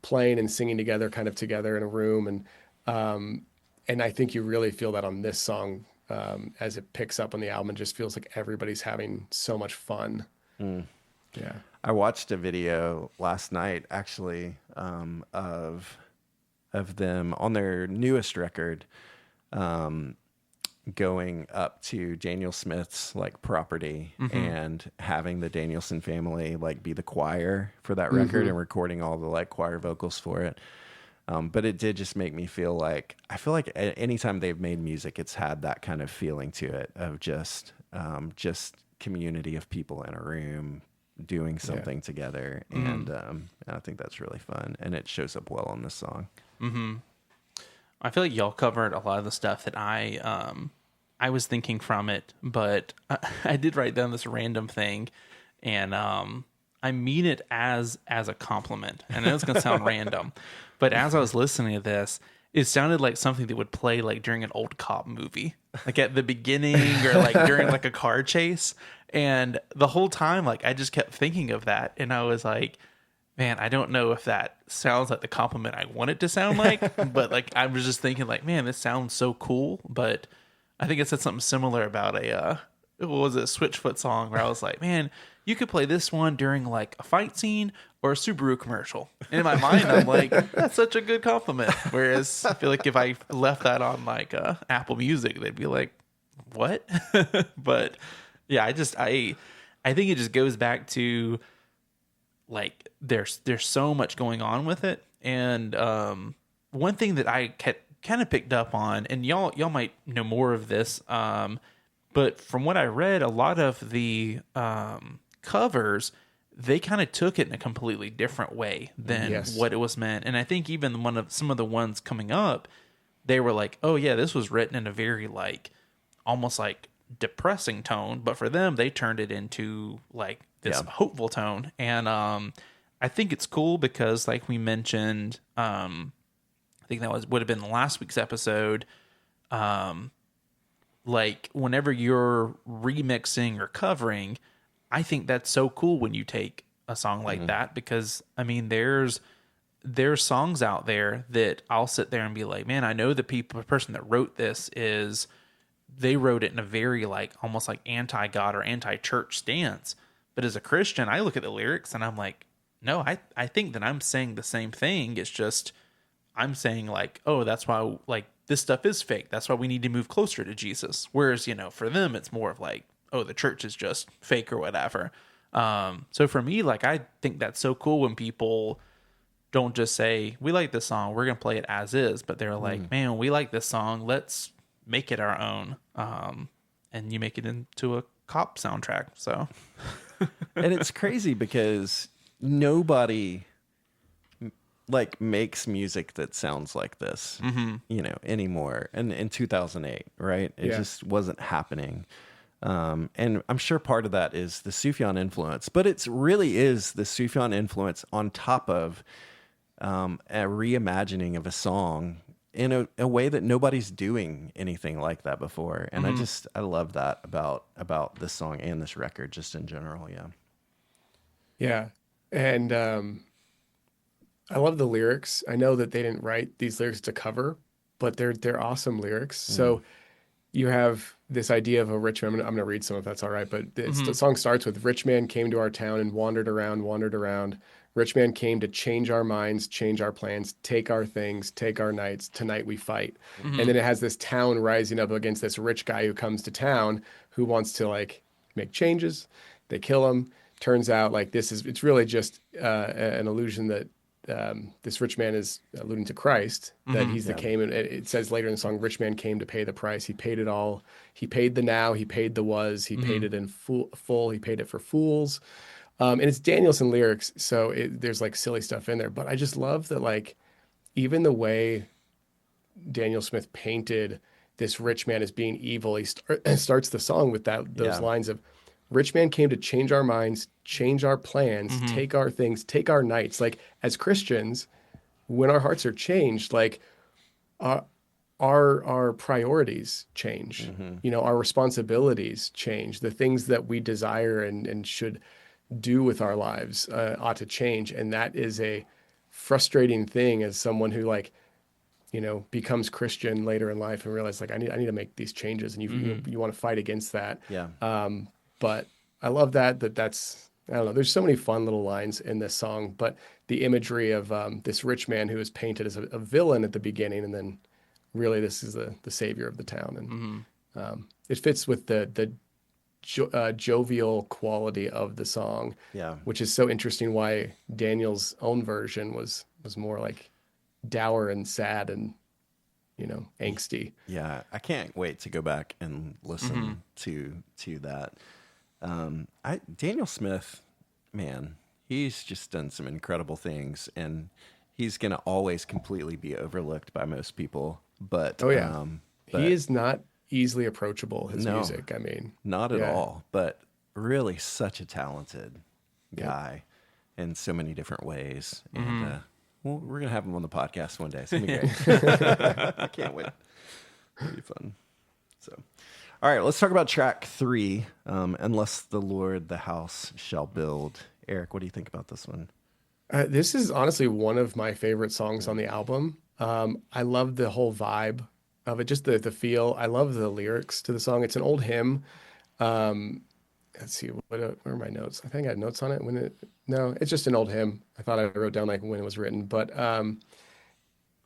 playing and singing together, kind of together in a room. And I think you really feel that on this song, as it picks up on the album. It just feels like everybody's having so much fun. Yeah. I watched a video last night, actually, of them on their newest record, going up to Daniel Smith's like property and having the Danielson family like be the choir for that record and recording all the like choir vocals for it. But it did just make me feel like, I feel like anytime they've made music, it's had that kind of feeling to it of just community of people in a room doing something together. And I think that's really fun. And it shows up well on this song. I feel like y'all covered a lot of the stuff that I was thinking from it, but I did write down this random thing, and I mean it as a compliment. And I know it's gonna sound random, but as I was listening to this, it sounded like something that would play like during an old cop movie, like at the beginning or like during like a car chase. And the whole time, like I just kept thinking of that, and I was like, man, I don't know if that sounds like the compliment I want it to sound like, but like I was just thinking like, man, this sounds so cool. But I think it said something similar about what was it, Switchfoot song, where I was like, man, you could play this one during like a fight scene or a Subaru commercial. And in my mind, I'm like, that's such a good compliment. Whereas I feel like if I left that on like Apple Music, they'd be like, what? But yeah, I think it just goes back to like there's so much going on with it. And one thing that I kind of picked up on, and y'all might know more of this, but from what I read, a lot of the covers, they kind of took it in a completely different way than what it was meant. And I think even some of the ones coming up, they were like, oh yeah, this was written in a very like almost like depressing tone, but for them they turned it into like this hopeful tone. And I think it's cool because like we mentioned, I think that would have been last week's episode, like whenever you're remixing or covering, I think that's so cool when you take a song like that, because I mean there's songs out there that I'll sit there and be like, man, I know the person that wrote this they wrote it in a very like almost like anti-God or anti-church stance. But as a Christian, I look at the lyrics and I'm like, no, I think that I'm saying the same thing. It's just I'm saying like, oh, that's why like this stuff is fake. That's why we need to move closer to Jesus. Whereas, for them, it's more of like, oh, the church is just fake or whatever. So for me, like, I think that's so cool when people don't just say, we like this song, we're going to play it as is. But they're like, man, we like this song, let's make it our own. And you make it into a cop soundtrack. So, and it's crazy because nobody like makes music that sounds like this, anymore. And in 2008, right? It just wasn't happening. And I'm sure part of that is the Sufjan influence, but it really is the Sufjan influence on top of a reimagining of a song in a way that nobody's doing anything like that before. And I love that about this song and this record just in general. Yeah. Yeah. And I love the lyrics. I know that they didn't write these lyrics to cover, but they're awesome lyrics. So you have this idea of a rich man. I'm going to read some if that's all right. But the song starts with, rich man came to our town and wandered around. Rich man came to change our minds, change our plans, take our things, take our nights. Tonight we fight. And then it has this town rising up against this rich guy who comes to town who wants to like make changes. They kill him. Turns out like it's really just an illusion that this rich man is alluding to Christ, that he's the came, and it says later in the song, rich man came to pay the price. He paid it all. He paid the now, he paid the was, he paid it in full. He paid it for fools. And it's Danielson lyrics. So there's like silly stuff in there, but I just love that, like, even the way Daniel Smith painted this rich man as being evil, he starts the song with those lines of, rich man came to change our minds, change our plans, take our things, take our nights. Like, as Christians, when our hearts are changed, like our priorities change. Our responsibilities change. The things that we desire and should do with our lives ought to change. And that is a frustrating thing as someone who like, becomes Christian later in life and realize like, I need to make these changes, and you want to fight against that. Yeah. But I love that's, I don't know, there's so many fun little lines in this song, but the imagery of this rich man who is painted as a villain at the beginning, and then really this is the savior of the town. And it fits with the jovial quality of the song, Yeah. which is so interesting why Daniel's own version was more like dour and sad and, angsty. Yeah, I can't wait to go back and listen to that. Daniel Smith, man, he's just done some incredible things, and he's gonna always completely be overlooked by most people. But but he is not easily approachable, his No. music. I mean, not at yeah. all. But really, such a talented guy in so many different ways. And well, we're gonna have him on the podcast one day. It's gonna be great. I can't wait. It'll be fun. So, all right, let's talk about track 3. Unless the Lord the house shall build. Eric, what do you think about this one? This is honestly one of my favorite songs on the album. I love the whole vibe of it, just the feel. I love the lyrics to the song. It's an old hymn. Let's see, where are my notes? I think I had notes on it. No, it's just an old hymn. I thought I wrote down like when it was written. But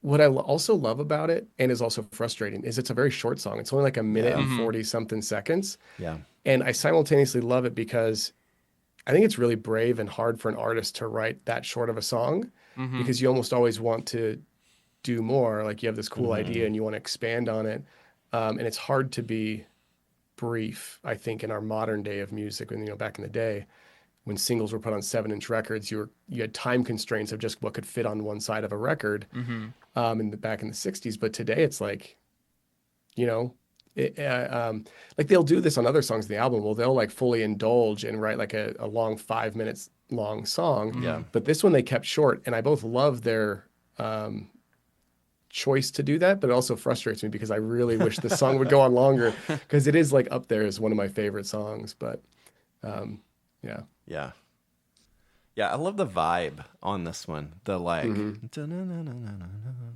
what I also love about it, and is also frustrating, is it's a very short song. It's only like a minute and 40 something seconds. Yeah. And I simultaneously love it because I think it's really brave and hard for an artist to write that short of a song, because you almost always want to do more. Like you have this cool idea and you want to expand on it. And it's hard to be brief, I think, in our modern day of music. When, back in the day when singles were put on 7-inch records, you had time constraints of just what could fit on one side of a record back in the 60s. But today it's like, like they'll do this on other songs in the album. Well, they'll like fully indulge and write like a long 5 minutes long song. Yeah. But this one they kept short, and I both love their choice to do that, but it also frustrates me because I really wish the song would go on longer, because it is like up there as one of my favorite songs. But yeah. Yeah, I love the vibe on this one. The like,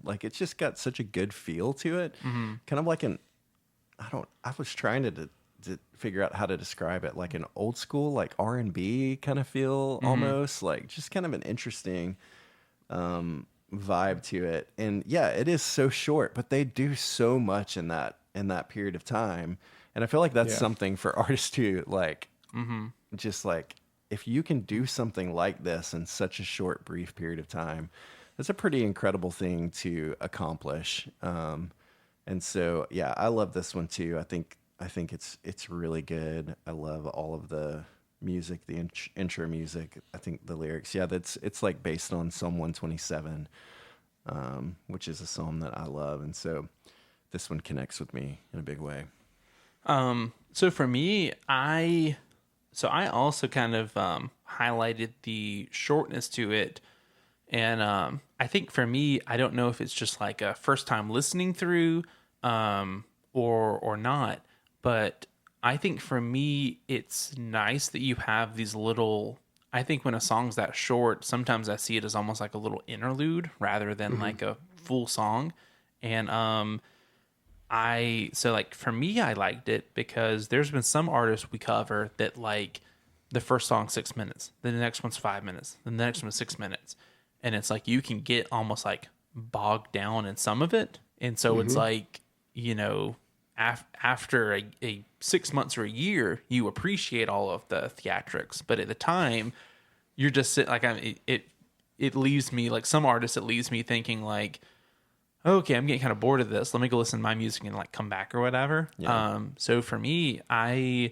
like it's just got such a good feel to it. Kind of like I was trying to figure out how to describe it, like an old school, like R&B kind of feel, almost like just kind of an interesting vibe to it. And yeah, it is so short, but they do so much in that period of time. And I feel like that's something for artists to like, just like, if you can do something like this in such a short, brief period of time, that's a pretty incredible thing to accomplish. And so, yeah, I love this one too. I think it's really good. I love all of the music, the intro music. I think the lyrics, it's like based on Psalm 127, which is a psalm that I love. And so this one connects with me in a big way. So for me, I also kind of highlighted the shortness to it. And I think for me, I don't know if it's just like a first time listening through or not, but I think for me, it's nice that you have these little, I think when a song's that short, sometimes I see it as almost like a little interlude rather than like a full song. And so like for me, I liked it because there's been some artists we cover that like the first song 6 minutes, then the next one's 5 minutes, then the next one's 6 minutes. And it's like you can get almost like bogged down in some of it. And so it's like, after a 6 months or a year, you appreciate all of the theatrics. But at the time, you're just sitting like, it leaves me, like some artists, it leaves me thinking like, okay, I'm getting kind of bored of this. Let me go listen to my music and like come back or whatever. Yeah. So for me, I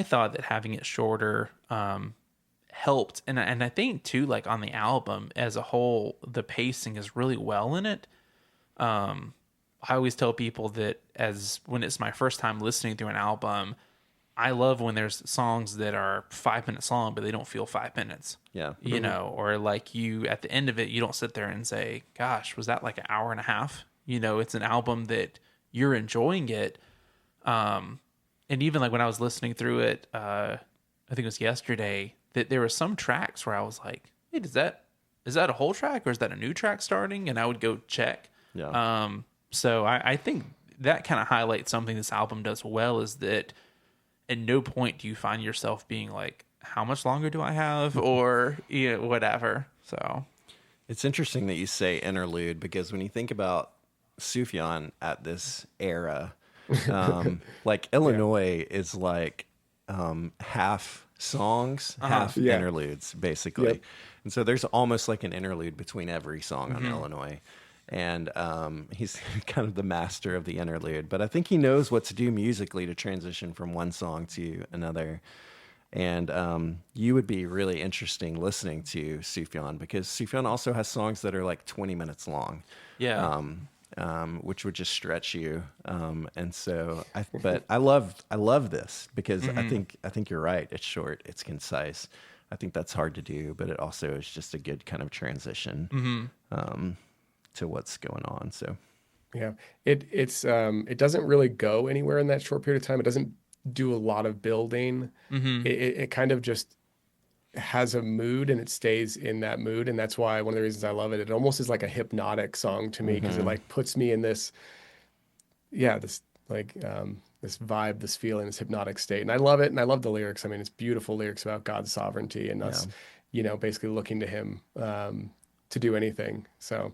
thought that having it shorter helped, and I think too, like on the album as a whole, the pacing is really well in it. I always tell people that when it's my first time listening through an album, I love when there's songs that are 5 minutes long, but they don't feel 5 minutes. Yeah. Or like you, at the end of it, you don't sit there and say, gosh, was that like an hour and a half? It's an album that you're enjoying it. And even like when I was listening through it, I think it was yesterday, that there were some tracks where I was like, wait, is that a whole track or is that a new track starting? And I would go check. Yeah. So I think that kind of highlights something this album does well, is that at no point do you find yourself being like, how much longer do I have, or whatever. So It's interesting that you say interlude, because when you think about Sufjan at this era, like Illinois is like half songs, half interludes, basically. Yep. And so there's almost like an interlude between every song on Illinois. And he's kind of the master of the interlude. But I think he knows what to do musically to transition from one song to another. And you would be really interesting listening to Sufjan, because Sufjan also has songs that are like 20 minutes long. yeah. Which would just stretch you. And so, but I love this, because I think you're right. It's short, it's concise. I think that's hard to do, but it also is just a good kind of transition to what's going on. So, Yeah, it doesn't really go anywhere in that short period of time. It doesn't do a lot of building. It kind of just has a mood, and it stays in that mood, and that's why one of the reasons I love it. It almost is like a hypnotic song to me, because it like puts me in this, this like this vibe, this feeling, this hypnotic state, and I love it. And I love the lyrics. I mean, it's beautiful lyrics about God's sovereignty and us, basically looking to Him to do anything. So.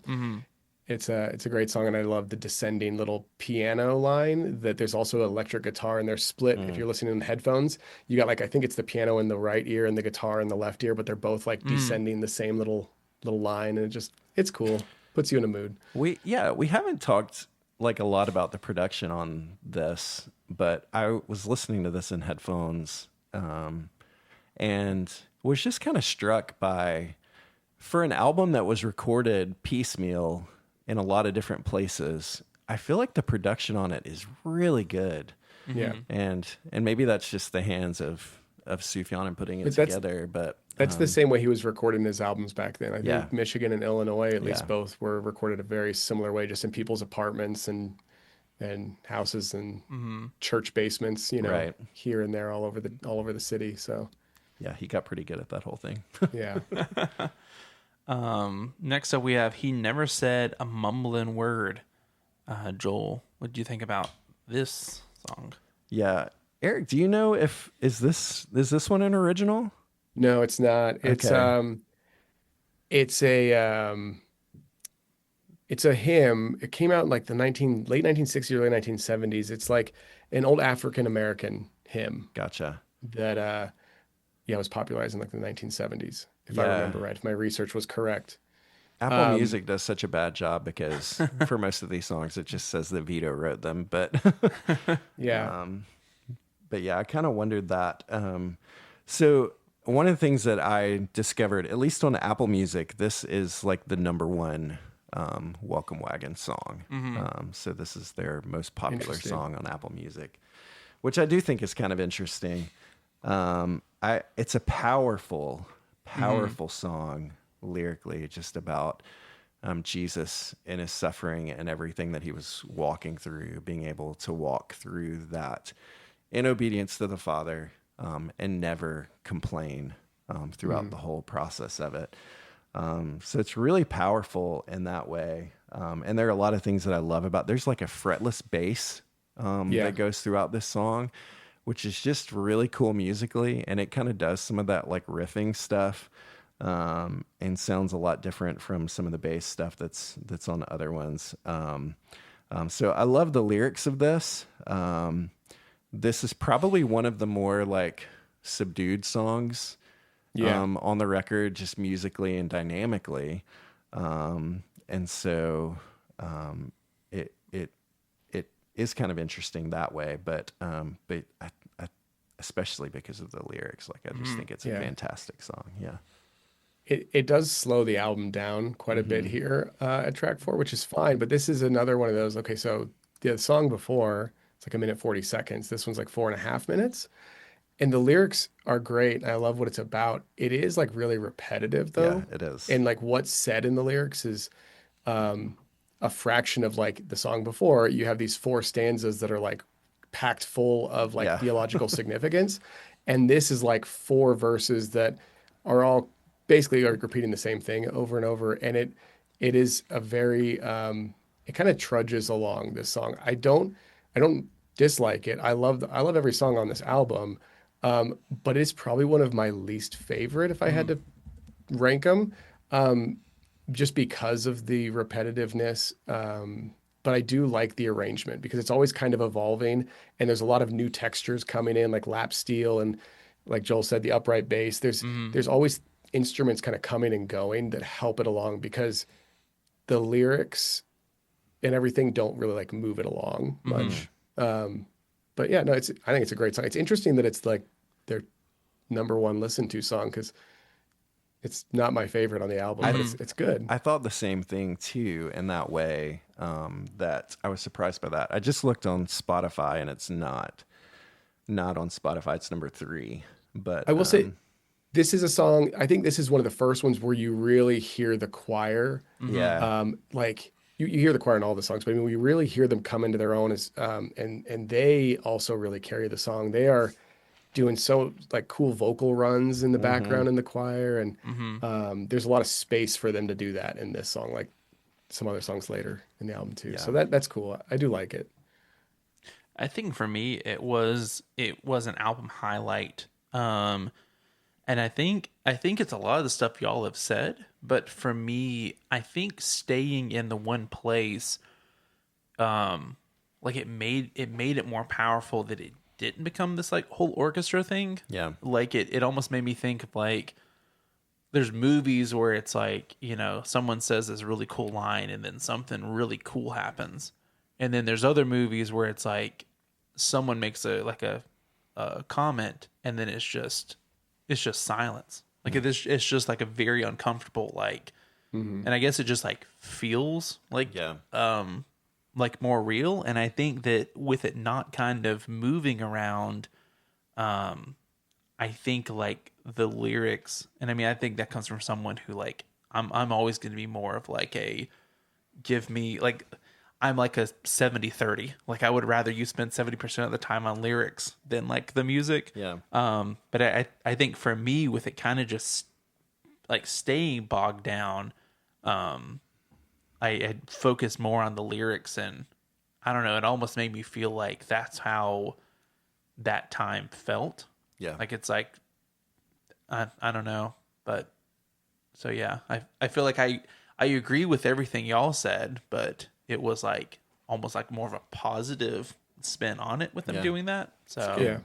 It's a great song, and I love the descending little piano line. That there's also electric guitar, and they're split. If you're listening in headphones, you got like, I think it's the piano in the right ear and the guitar in the left ear, but they're both like descending the same little line, and it's cool. Puts you in a mood. we haven't talked like a lot about the production on this, but I was listening to this in headphones, and was just kind of struck by, for an album that was recorded piecemeal in a lot of different places, I feel like the production on it is really good. Yeah. And maybe that's just the hands of Sufjan and putting it But that's- together. But That's the same way he was recording his albums back then. I think Yeah. Michigan and Illinois, at least Yeah. both, were recorded a very similar way, just in people's apartments and houses and church basements, Right. here and there, all over the city. So yeah, he got pretty good at that whole thing. yeah. Next up, we have He Never Said a Mumbling Word. Joel, what do you think about this song? Yeah. Eric, do you know is this one an original? No, it's not. Okay. It's a hymn. It came out in like the late 1960s, early 1970s. It's like an old African American hymn Gotcha. that was popularized in like the 1970s, if I Yeah. remember right, if my research was correct. Apple Music does such a bad job, because for most of these songs it just says that Vito wrote them, but Yeah. but yeah, I kind of wondered that. So one of the things that I discovered, at least on Apple Music, this is like the number one Welcome Wagon song. So this is their most popular Interesting. song on Apple Music, which I do think is kind of interesting. It's a powerful song lyrically, just about Jesus and his suffering and everything that he was walking through, being able to walk through that in obedience to the Father, and never complain throughout the whole process of it. So it's really powerful in that way. And there are a lot of things that I love about. There's like a fretless bass that goes throughout this song, which is just really cool musically, and it kind of does some of that like riffing stuff, and sounds a lot different from some of the bass stuff that's on other ones. So I love the lyrics of this. This is probably one of the more like subdued songs on the record, just musically and dynamically. And so it is kind of interesting that way, but I especially because of the lyrics, like I just think it's a fantastic song. Yeah. It does slow the album down quite a bit here at track 4, which is fine. But this is another one of those. Okay, so the song before, it's like 1:40. This one's like 4.5 minutes. And the lyrics are great. I love what it's about. It is like really repetitive though. Yeah, it is. And like what's said in the lyrics is a fraction of like the song before. You have these 4 stanzas that are like packed full of like theological significance. And this is like 4 verses that are all basically like repeating the same thing over and over, and it is a very it kind of trudges along this song. I don't dislike it. I love every song on this album, but it's probably one of my least favorite if I had to rank them, just because of the repetitiveness. But I do like the arrangement because it's always kind of evolving, and there's a lot of new textures coming in, like lap steel and, like Joel said, the upright bass. There's always instruments kind of coming and going that help it along, because the lyrics and everything don't really like move it along much. But yeah, no, I think it's a great song. It's interesting that it's like their number one listened to song, because it's not my favorite on the album, but it's good. I thought the same thing too in that way, that I was surprised by that. I just looked on Spotify and it's not on Spotify. It's number 3. But I will say this is a song, I think this is one of the first ones where you really hear the choir. yeah, Like you hear the choir in all the songs, but I mean, we really hear them come into their own as, and they also really carry the song. They are doing so like cool vocal runs in the background in the choir. And there's a lot of space for them to do that in this song, like some other songs later in the album too. Yeah. So that's cool. I do like it. I think for me it was an album highlight. And I think it's a lot of the stuff y'all have said, but for me, I think staying in the one place, like it made it more powerful that it didn't become this like whole orchestra thing. Yeah. Like it almost made me think of like, there's movies where it's like, you know, someone says this really cool line and then something really cool happens. And then there's other movies where it's like someone makes a comment and then it's just silence. Like it's just like a very uncomfortable, like, and I guess it just like feels like, like more real. And I think that with it not kind of moving around, I think like the lyrics, and I mean, I think that comes from someone who like, I'm always going to be more of like I'm like a 70-30. Like I would rather you spend 70% of the time on lyrics than like the music. Yeah. But I think for me, with it kind of just like staying bogged down, I focused more on the lyrics, and I don't know, it almost made me feel like that's how that time felt. Yeah. Like it's like, I don't know, but so yeah, I feel like I agree with everything y'all said, but it was like almost like more of a positive spin on it with them doing that. So Yeah.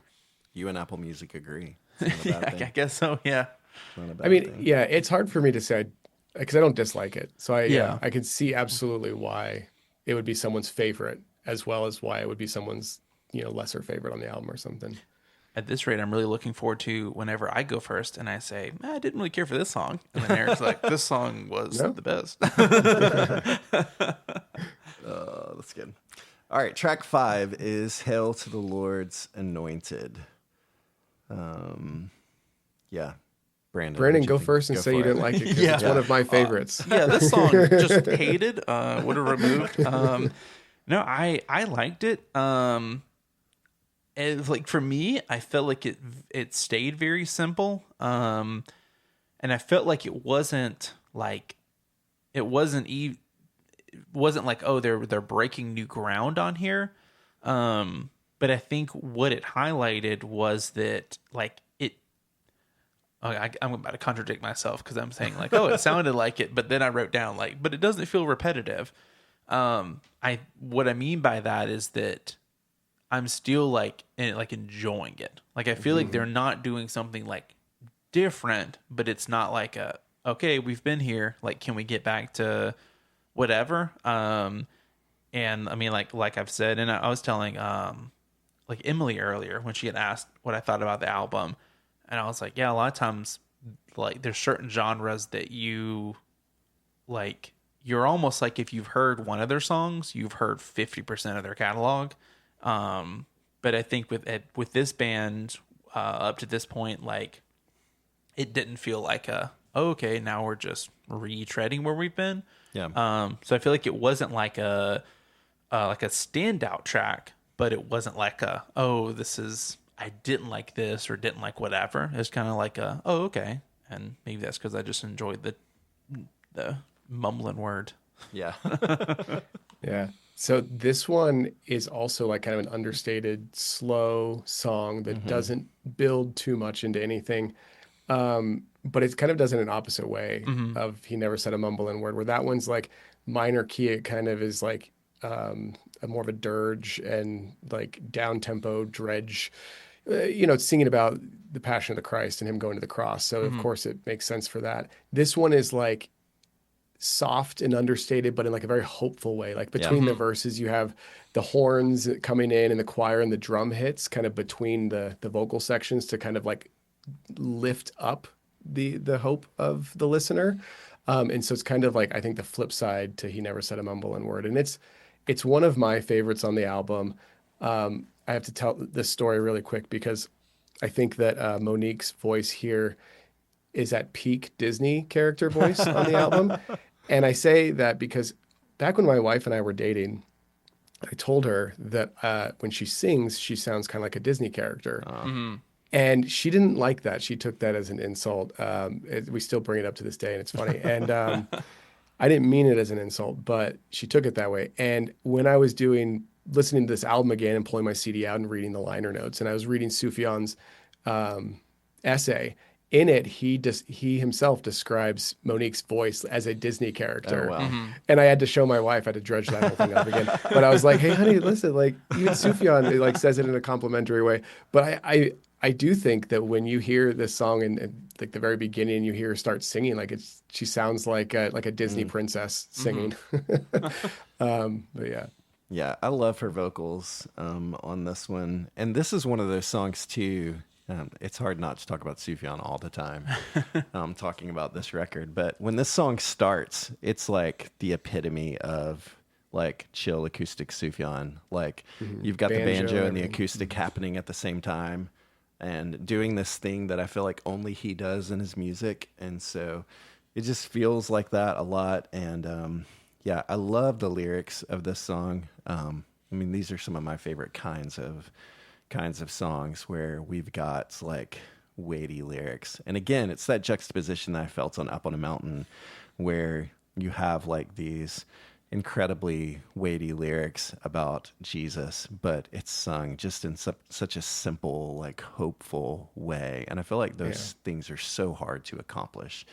You and Apple Music agree. It's not a bad I thing. guess so. Yeah. It's not a bad I mean, thing. yeah, it's hard for me to say because I don't dislike it. So Yeah. I can see absolutely why it would be someone's favorite, as well as why it would be someone's, lesser favorite on the album or something. At this rate, I'm really looking forward to whenever I go first and I say, I didn't really care for this song. And then Eric's like, this song was the best. That's good. All right, track 5 is "Hail to the Lord's Anointed." Yeah, Brandon, Brandon, what'd go you think? first and Go say for you it. didn't like it because Yeah. it's one of my favorites. Yeah, this song just hated. Would have removed. No, I liked it. And like for me, I felt like it stayed very simple. And I felt like it wasn't like oh they're breaking new ground on here. But I think what it highlighted was that like it. I'm about to contradict myself because I'm saying like, oh, it sounded like it, but then I wrote down like, but it doesn't feel repetitive. What I mean by that is that I'm still like enjoying it. Like I feel like they're not doing something like different, but it's not like okay, we've been here. Like, can we get back to whatever? And I mean, like I've said, and I was telling like Emily earlier when she had asked what I thought about the album, and I was like, yeah, a lot of times like there's certain genres that you like. You're almost like if you've heard one of their songs, you've heard 50% of their catalog. But I think with this band up to this point, like it didn't feel like okay, now we're just retreading where we've been. Yeah. So I feel like it wasn't like a standout track, but it wasn't like I didn't like this or didn't like whatever. It's kind of like oh, okay. And maybe that's because I just enjoyed the mumbling word. Yeah. Yeah. So this one is also like kind of an understated, slow song that doesn't build too much into anything. But it kind of does it in an opposite way of He Never Said a Mumbling Word, where that one's like minor key. It kind of is like a more of a dirge and like down tempo dredge. It's singing about the Passion of the Christ and him going to the cross. So of course it makes sense for that. This one is like soft and understated, but in like a very hopeful way. Like between the verses, you have the horns coming in and the choir and the drum hits kind of between the vocal sections to kind of like lift up the hope of the listener. And so it's kind of like, I think, the flip side to He Never Said a Mumbling Word. And it's one of my favorites on the album. I have to tell this story really quick because I think that Monique's voice here is at peak Disney character voice on the album. And I say that because back when my wife and I were dating, I told her that when she sings, she sounds kind of like a Disney character. And she didn't like that. She took that as an insult. We still bring it up to this day, and it's funny. And I didn't mean it as an insult, but she took it that way. And when I was listening to this album again and pulling my CD out and reading the liner notes, and I was reading Sufjan's essay, in it, he himself describes Monique's voice as a Disney character. Oh, wow. And I had to show my wife, I had to dredge that whole thing up again. But I was like, hey, honey, listen, like even Sufjan like says it in a complimentary way. But I do think that when you hear this song and like the very beginning, you hear her start singing, like she sounds like a Disney princess singing. But yeah. Yeah, I love her vocals on this one. And this is one of those songs, too. It's hard not to talk about Sufjan all the time, talking about this record. But when this song starts, it's like the epitome of like chill acoustic Sufjan. Like you've got the banjo and the acoustic happening at the same time and doing this thing that I feel like only he does in his music. And so it just feels like that a lot. And yeah, I love the lyrics of this song. I mean, these are some of my favorite kinds of songs where we've got like weighty lyrics. And again, it's that juxtaposition that I felt on Up on a Mountain where you have like these incredibly weighty lyrics about Jesus, but it's sung just in such a simple, like hopeful way. And I feel like those things are so hard to accomplish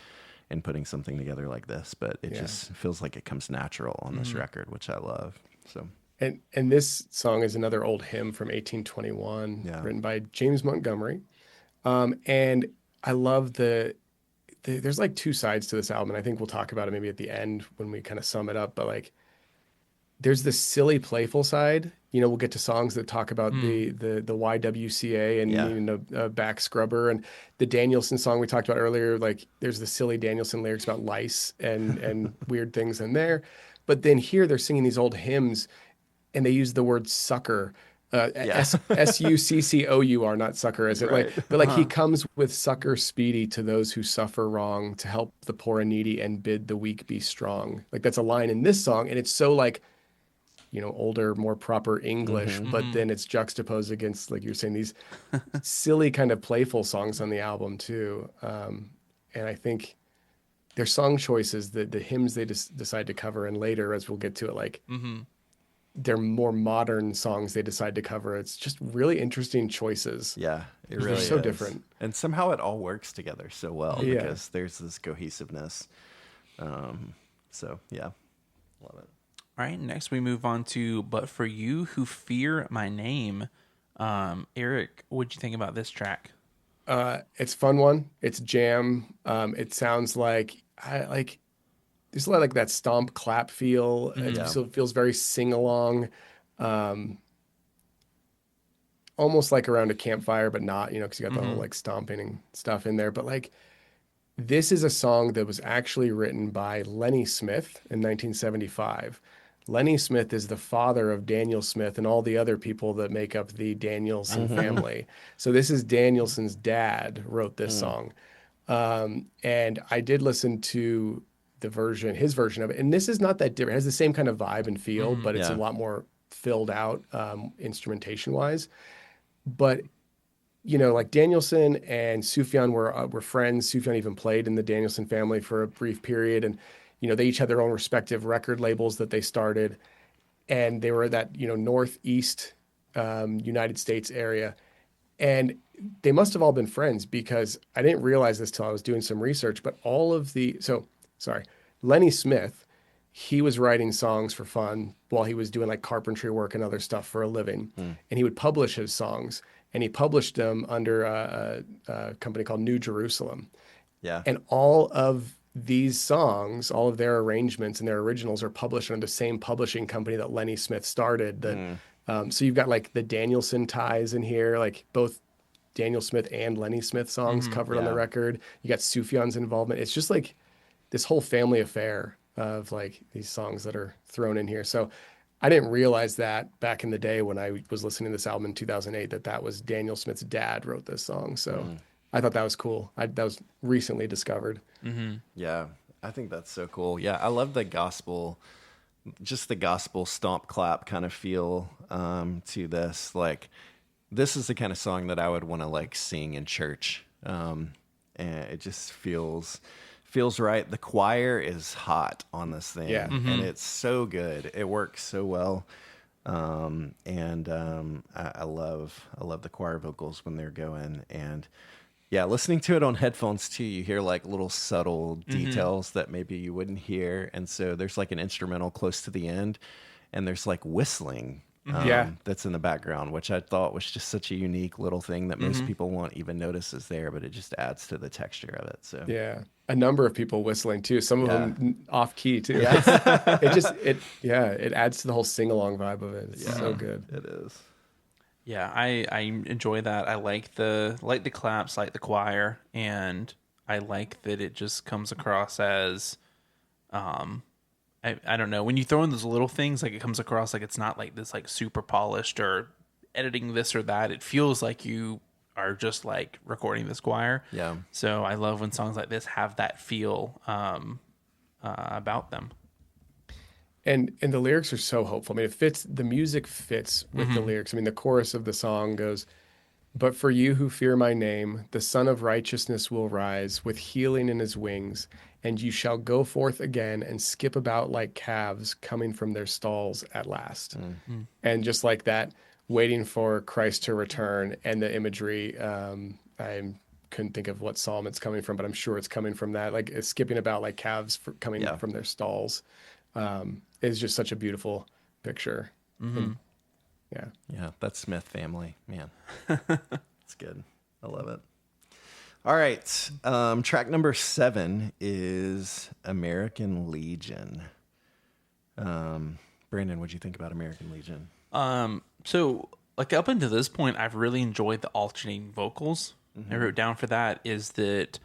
in putting something together like this, but it just feels like it comes natural on this record, which I love. So And this song is another old hymn from 1821, written by James Montgomery. And I love there's like two sides to this album, and I think we'll talk about it maybe at the end when we kind of sum it up. But like, there's this silly, playful side. We'll get to songs that talk about the YWCA and needing a back scrubber, and the Danielson song we talked about earlier. Like, there's the silly Danielson lyrics about lice and weird things in there. But then here they're singing these old hymns. And they use the word succor, Succor, not sucker, is it? Right. Like, but like he comes with succor speedy to those who suffer wrong, to help the poor and needy and bid the weak be strong. Like that's a line in this song, and it's so like, older, more proper English, but then it's juxtaposed against, like you're saying, these silly kind of playful songs on the album too. And I think their song choices, the hymns they decide to cover, and later, as we'll get to it, like. They're more modern songs they decide to cover. It's just really interesting choices. Yeah, it really They're so is. different. And somehow it all works together so well because there's this cohesiveness. So, yeah, love it. All right, next we move on to But For You Who Fear My Name. Eric, what'd you think about this track? It's a fun one. It's a jam. It sounds like there's a lot of like that stomp clap feel. It still feels very sing along, almost like around a campfire, but not, because you got the whole like stomping and stuff in there. But like, this is a song that was actually written by Lenny Smith in 1975. Lenny Smith is the father of Daniel Smith and all the other people that make up the Danielson family. So this is Danielson's dad wrote this song. And I did listen to his version of it, and this is not that different. It has the same kind of vibe and feel, but it's a lot more filled out instrumentation wise. But like Danielson and Sufjan were friends. Sufjan even played in the Danielson family for a brief period, and they each had their own respective record labels that they started, and they were that northeast United States area, and they must have all been friends because I didn't realize this till I was doing some research. But Lenny Smith, he was writing songs for fun while he was doing like carpentry work and other stuff for a living, and he would publish his songs. And he published them under a company called New Jerusalem. Yeah. And all of these songs, all of their arrangements and their originals are published under the same publishing company that Lenny Smith started. So you've got like the Danielson ties in here, like both Daniel Smith and Lenny Smith songs covered on the record. You got Sufjan's involvement. It's just like this whole family affair of like these songs that are thrown in here. So I didn't realize that back in the day when I was listening to this album in 2008, that was Daniel Smith's dad wrote this song. So I thought that was cool. That was recently discovered. Yeah, I think that's so cool. Yeah, I love the gospel, just the gospel stomp clap kind of feel to this. Like, this is the kind of song that I would want to like sing in church. And it just feels right. The choir is hot on this thing, and it's so good. It works so well, and I love the choir vocals when they're going. And yeah, listening to it on headphones too, you hear like little subtle details that maybe you wouldn't hear. And so there's like an instrumental close to the end, and there's like whistling. That's in the background, which I thought was just such a unique little thing that most people won't even notice is there, but it just adds to the texture of it. So yeah, a number of people whistling too. Some of them off key too. Yeah. It adds to the whole sing along vibe of it. It's so good. It is. Yeah, I enjoy that. I like the claps, like the choir, and I like that it just comes across as I don't know, when you throw in those little things, like it comes across like it's not like this like super polished or editing this or that. It feels like you are just like recording this choir. Yeah. So I love when songs like this have that feel about them. And the lyrics are so hopeful. I mean, the music fits with the lyrics. I mean, the chorus of the song goes, "But for you who fear my name, the Son of Righteousness will rise with healing in his wings, and you shall go forth again and skip about like calves coming from their stalls at last." And just like that, waiting for Christ to return, and the imagery, I couldn't think of what psalm it's coming from, but I'm sure it's coming from that. Like it's skipping about like calves coming from their stalls. Is just such a beautiful picture. And, Yeah, that Smith family, man. It's good. I love it. All right. Track number 7 is American Legion. Brandon, what'd you think about American Legion? So like up until this point, I've really enjoyed the alternating vocals. I wrote down for that is that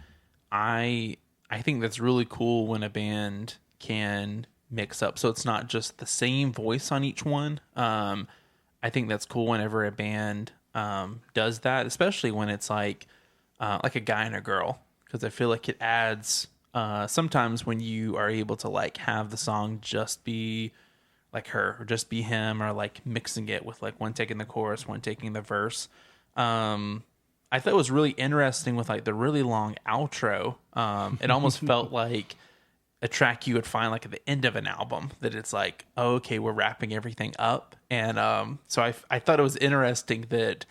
I think that's really cool when a band can mix up. So it's not just the same voice on each one. I think that's cool whenever a band does that, especially when it's like a guy and a girl, because I feel like it adds sometimes when you are able to like have the song just be like her or just be him, or like mixing it with like one taking the chorus, one taking the verse. I thought it was really interesting with like the really long outro. It almost felt like a track you would find like at the end of an album, that it's like, oh, okay, we're wrapping everything up. And so I thought it was interesting that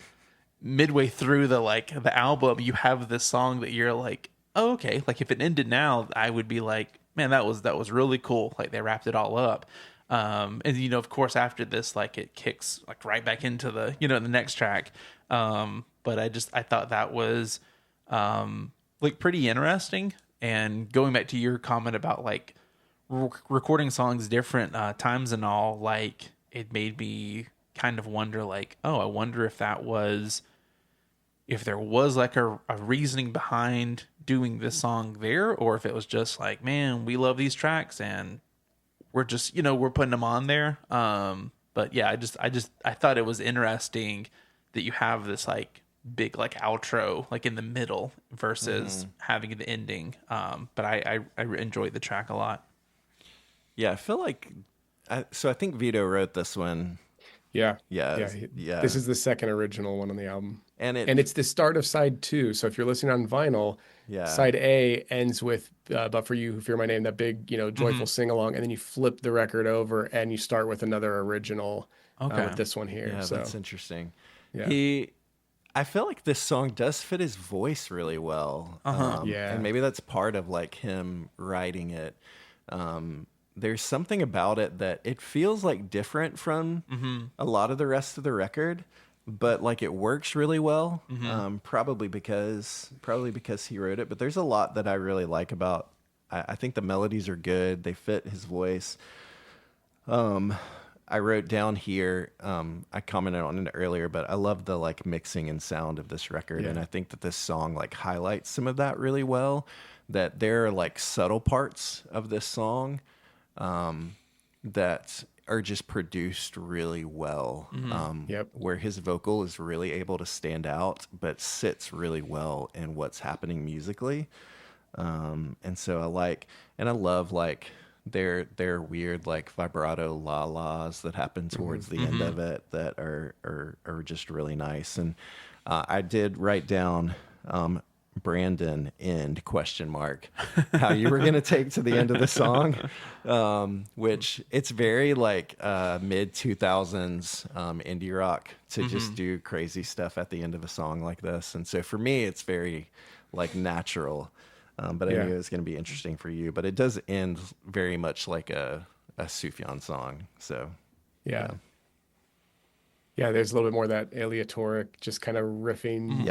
midway through the album, you have this song that you're like, oh, okay, like if it ended now, I would be like, man, that was really cool. Like they wrapped it all up. And of course after this, like it kicks like right back into the, the next track. But I thought that was like pretty interesting. And going back to your comment about like recording songs different times and all, like it made me kind of wonder like, oh, I wonder if there was like a reasoning behind doing this song there, or if it was just like, man, we love these tracks and we're just, we're putting them on there. But yeah, I thought it was interesting that you have this like big like outro like in the middle versus having the ending. But I enjoyed the track a lot. Yeah, I feel like I think Vito wrote this one. Yeah. Yeah. This is the second original one on the album. And And it's the start of side 2. So if you're listening on vinyl, yeah. side A ends with "But for You Who Fear My Name," that big, joyful sing along, and then you flip the record over and you start with another original Okay. with this one here. Yeah, So that's interesting. yeah. I feel like this song does fit his voice really well. Yeah. And maybe that's part of like him writing it. There's something about it that it feels like different from a lot of the rest of the record, but like it works really well. Probably because he wrote it. But there's a lot that I really like about. I think the melodies are good. They fit his voice. I wrote down here, I commented on it earlier, but I love the like mixing and sound of this record. Yeah. And I think that this song like highlights some of that really well, that there are like subtle parts of this song, that are just produced really well. Yep. Where his vocal is really able to stand out, but sits really well in what's happening musically. And so I love like, their weird like vibrato la-las that happen towards the end of it that are just really nice. And I did write down Brandon end ? How you were gonna take to the end of the song, which it's very like mid 2000s indie rock to just do crazy stuff at the end of a song like this. And so for me it's very like natural. But I knew it was going to be interesting for you. But it does end very much like a Sufjan song. So, Yeah. Yeah, there's a little bit more of that aleatoric, just kind of riffing,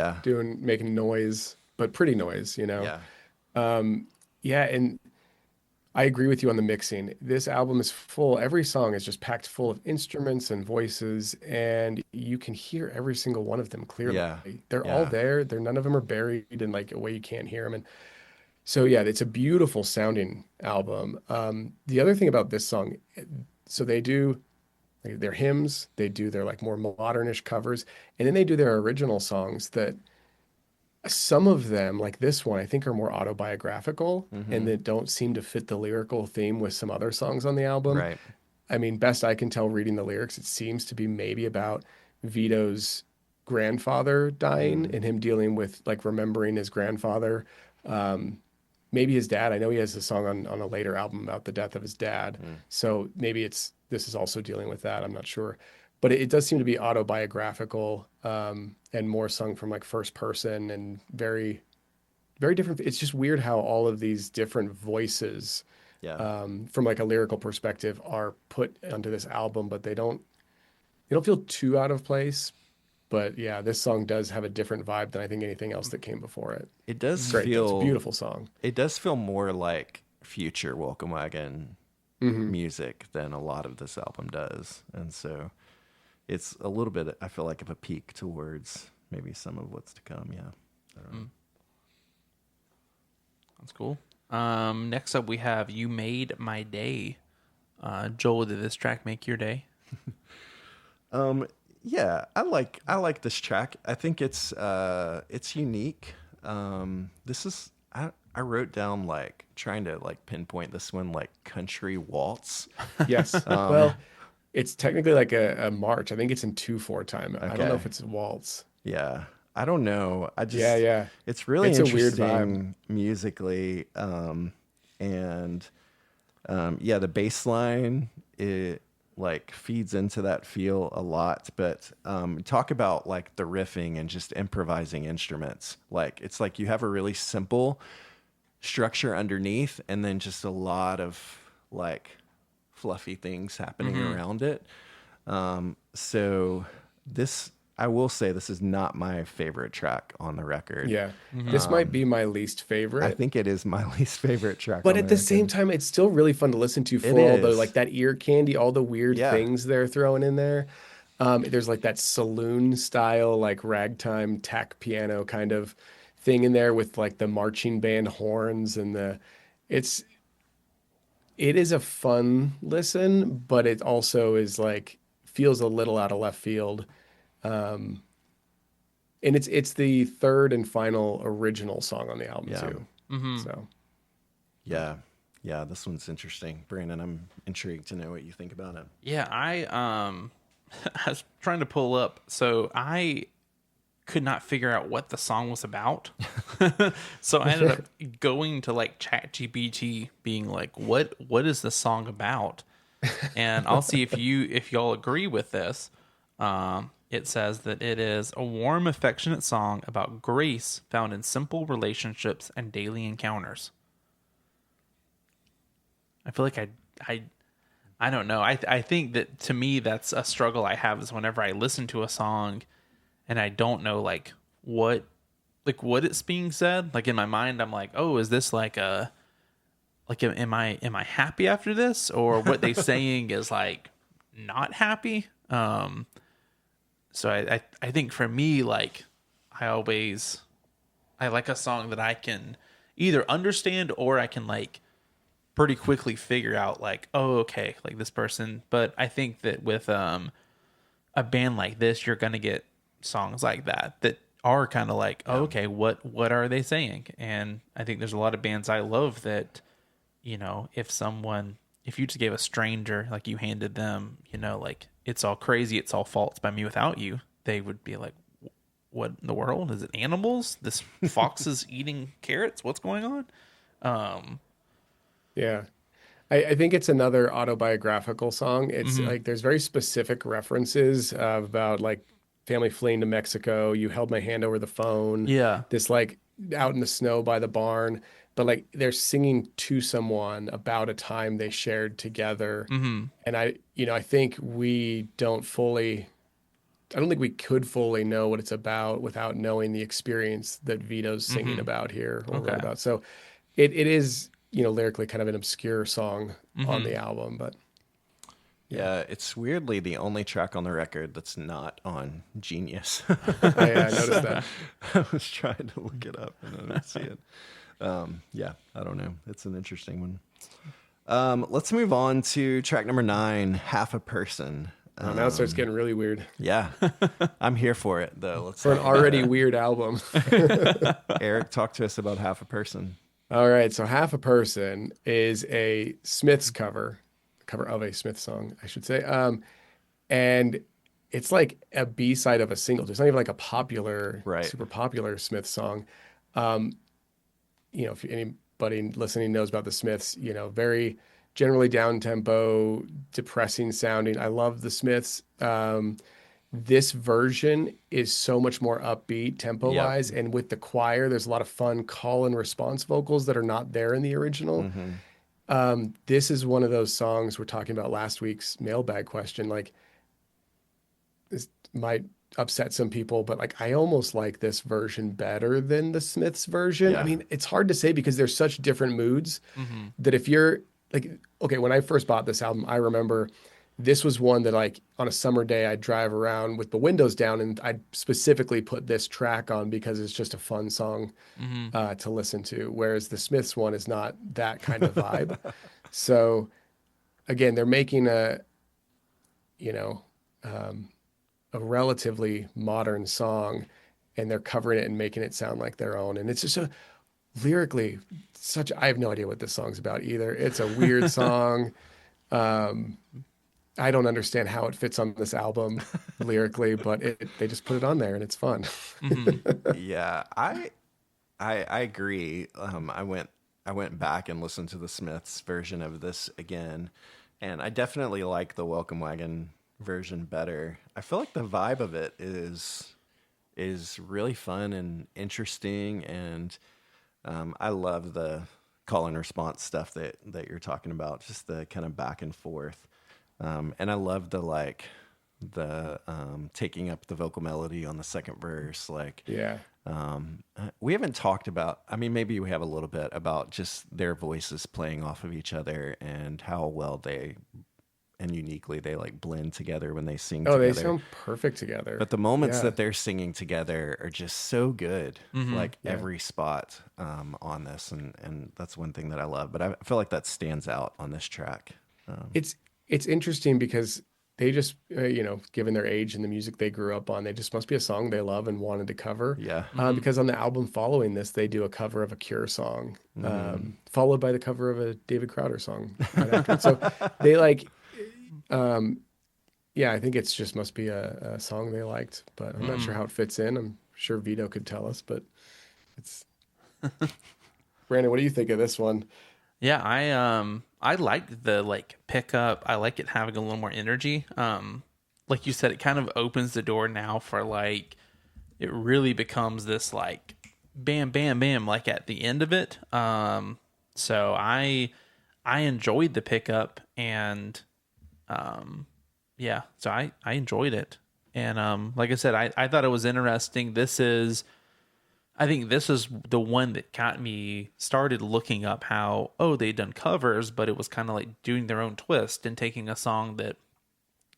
making noise, but pretty noise, Yeah. Yeah, and I agree with you on the mixing. This album is full. Every song is just packed full of instruments and voices, and you can hear every single one of them clearly. Yeah. They're all there. None of them are buried in like a way you can't hear them. And so yeah, it's a beautiful sounding album. The other thing about this song, so they do their hymns, they do their like more modernish covers, and then they do their original songs that some of them, like this one, I think are more autobiographical and that don't seem to fit the lyrical theme with some other songs on the album. Right. I mean, best I can tell reading the lyrics, it seems to be maybe about Vito's grandfather dying and him dealing with like remembering his grandfather. Maybe his dad. I know he has a song on a later album about the death of his dad. So maybe this is also dealing with that. I'm not sure. But it does seem to be autobiographical and more sung from like first person and very, very different. It's just weird how all of these different voices from like a lyrical perspective are put onto this album, but they don't feel too out of place. But yeah, this song does have a different vibe than I think anything else that came before it. It does It's great. It's feel a beautiful song. It does feel more like future Welcome Wagon music than a lot of this album does. And so it's a little bit, I feel like, of a peek towards maybe some of what's to come. Yeah. I don't know. That's cool. Next up, we have "You Made My Day." Joel, did this track make your day? Yeah, I like this track. I think it's unique. This is I wrote down like trying to like pinpoint this one like country waltz. Yes. Well, it's technically like a march. I think it's in 2/4 time. I don't know if it's a waltz. Yeah. I don't know. I just Yeah. It's really It's a weird interesting musically. The bass line it like feeds into that feel a lot, but talk about like the riffing and just improvising instruments. Like it's like you have a really simple structure underneath and then just a lot of like fluffy things happening around it. So this, I will say this is not my favorite track on the record. Yeah. This might be my least favorite. I think it is my least favorite track. But on at the record. same time, it's still really fun to listen to for It all the is. like that ear candy, all the weird Yeah. things they're throwing in there. There's like that saloon style, like ragtime tack piano kind of thing in there with like the marching band horns and it is a fun listen, but it also is like feels a little out of left field. And it's the third and final original song on the album too. So Yeah, this one's interesting. Brandon, I'm intrigued to know what you think about it. Yeah, I was trying to pull up. So I could not figure out what the song was about. So I ended up going to like ChatGPT, being like, what is the song about? And I'll see if y'all agree with this. It says that it is a warm, affectionate song about grace found in simple relationships and daily encounters. I feel like I don't know. I think that, to me, that's a struggle I have, is whenever I listen to a song and I don't know like what it's being said. Like in my mind, I'm like, oh, is this like am I happy after this, or what they saying is like not happy? So I think for me, like, I like a song that I can either understand, or I can like pretty quickly figure out like, oh, okay, like this person. But I think that with a band like this, you're gonna get songs like that are kind of like, oh, okay, what are they saying? And I think there's a lot of bands I love that, you know, if you just gave a stranger, like you handed them, you know, like It's All Crazy, It's All Faults by Me Without You, they would be like, what in the world? Is it animals? This fox is eating carrots? What's going on? Yeah. I think it's another autobiographical song. It's like there's very specific references about like family fleeing to Mexico. You held my hand over the phone. Yeah. This like out in the snow by the barn. But like they're singing to someone about a time they shared together. And I think I don't think we could fully know what it's about without knowing the experience that Vito's singing about here or wrote about. So it is, lyrically kind of an obscure song on the album, but yeah, it's weirdly the only track on the record that's not on Genius. I noticed that. I was trying to look it up and I didn't see it. Yeah, I don't know. It's an interesting one. Let's move on to track number 9, Half a Person. Now it starts getting really weird. Yeah, I'm here for it though. For an already weird album. Eric, talk to us about Half a Person. All right, so Half a Person is a Smiths cover of a Smiths song, I should say. And it's like a B-side of a single. It's not even like a popular, super popular Smiths song. If anybody listening knows about the Smiths, very generally down-tempo, depressing sounding. I love the Smiths. This version is so much more upbeat tempo-wise, and with the choir, there's a lot of fun call and response vocals that are not there in the original. This is one of those songs we're talking about last week's mailbag question. Like, this might upset some people, but like I almost like this version better than the Smiths version. I mean, it's hard to say because there's such different moods that if you're like, okay, when I first bought this album, I remember this was one that like on a summer day, I'd drive around with the windows down and I'd specifically put this track on because it's just a fun song to listen to. Whereas the Smiths one is not that kind of vibe. So again, they're making a relatively modern song and they're covering it and making it sound like their own. And it's just lyrically I have no idea what this song's about either. It's a weird song. I don't understand how it fits on this album lyrically, but they just put it on there and it's fun. Yeah, I agree. I went back and listened to the Smiths version of this again, and I definitely like the Welcome Wagon version better. I feel like the vibe of it is really fun and interesting, and I love the call and response stuff that you're talking about, just the kind of back and forth. And I love the taking up the vocal melody on the second verse. We haven't talked about, I mean, maybe we have a little bit about just their voices playing off of each other and how well and uniquely they like blend together when they sing together. They sound perfect together. But the moments that they're singing together are just so good. Every spot on this. And that's one thing that I love. But I feel like that stands out on this track. It's interesting because they just, given their age and the music they grew up on, they just must be a song they love and wanted to cover. Yeah. Because on the album following this, they do a cover of a Cure song, followed by the cover of a David Crowder song right after it. So they I think it's just must be a song they liked, but I'm not sure how it fits in. I'm sure Vito could tell us, but it's Brandon, what do you think of this one? Yeah, I like the like pickup. I like it having a little more energy. Like you said, it kind of opens the door now for like it really becomes this like bam bam bam like at the end of it. So I enjoyed the pickup and yeah, so I enjoyed it. And like I said, I thought it was interesting. I think this is the one that got me started looking up how, oh, they'd done covers, but it was kind of like doing their own twist and taking a song that,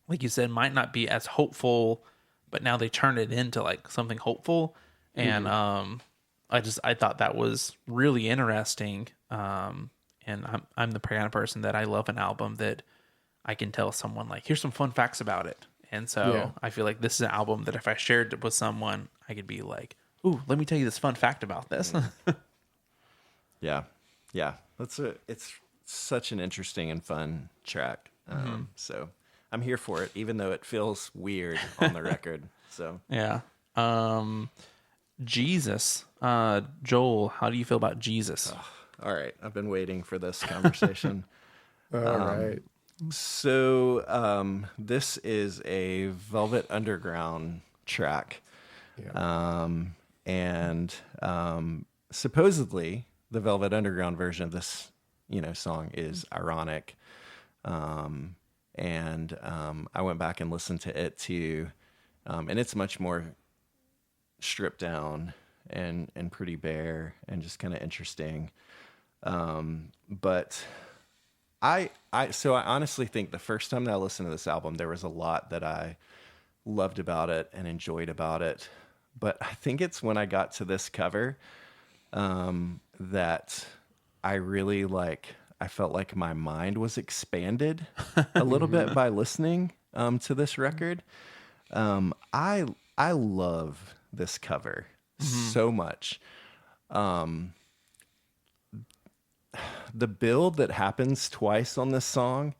like you said, might not be as hopeful, but now they turn it into like something hopeful. And I thought that was really interesting. And I'm the kind of person that I love an album that I can tell someone like, here's some fun facts about it. And so Yeah. I feel like this is an album that if I shared it with someone, I could be like, ooh, let me tell you this fun fact about this. Yeah. Yeah. It's such an interesting and fun track. So I'm here for it, even though it feels weird on the record. So Yeah. Jesus. Joel, how do you feel about Jesus? all right. I've been waiting for this conversation. All right. So this is a Velvet Underground track. Yeah. And supposedly the Velvet Underground version of this, song is ironic. And I went back and listened to it too. And it's much more stripped down and pretty bare and just kind of interesting. But I honestly think the first time that I listened to this album, there was a lot that I loved about it and enjoyed about it. But I think it's when I got to this cover that I really I felt like my mind was expanded a little bit by listening to this record. I love this cover so much. The build that happens twice on this song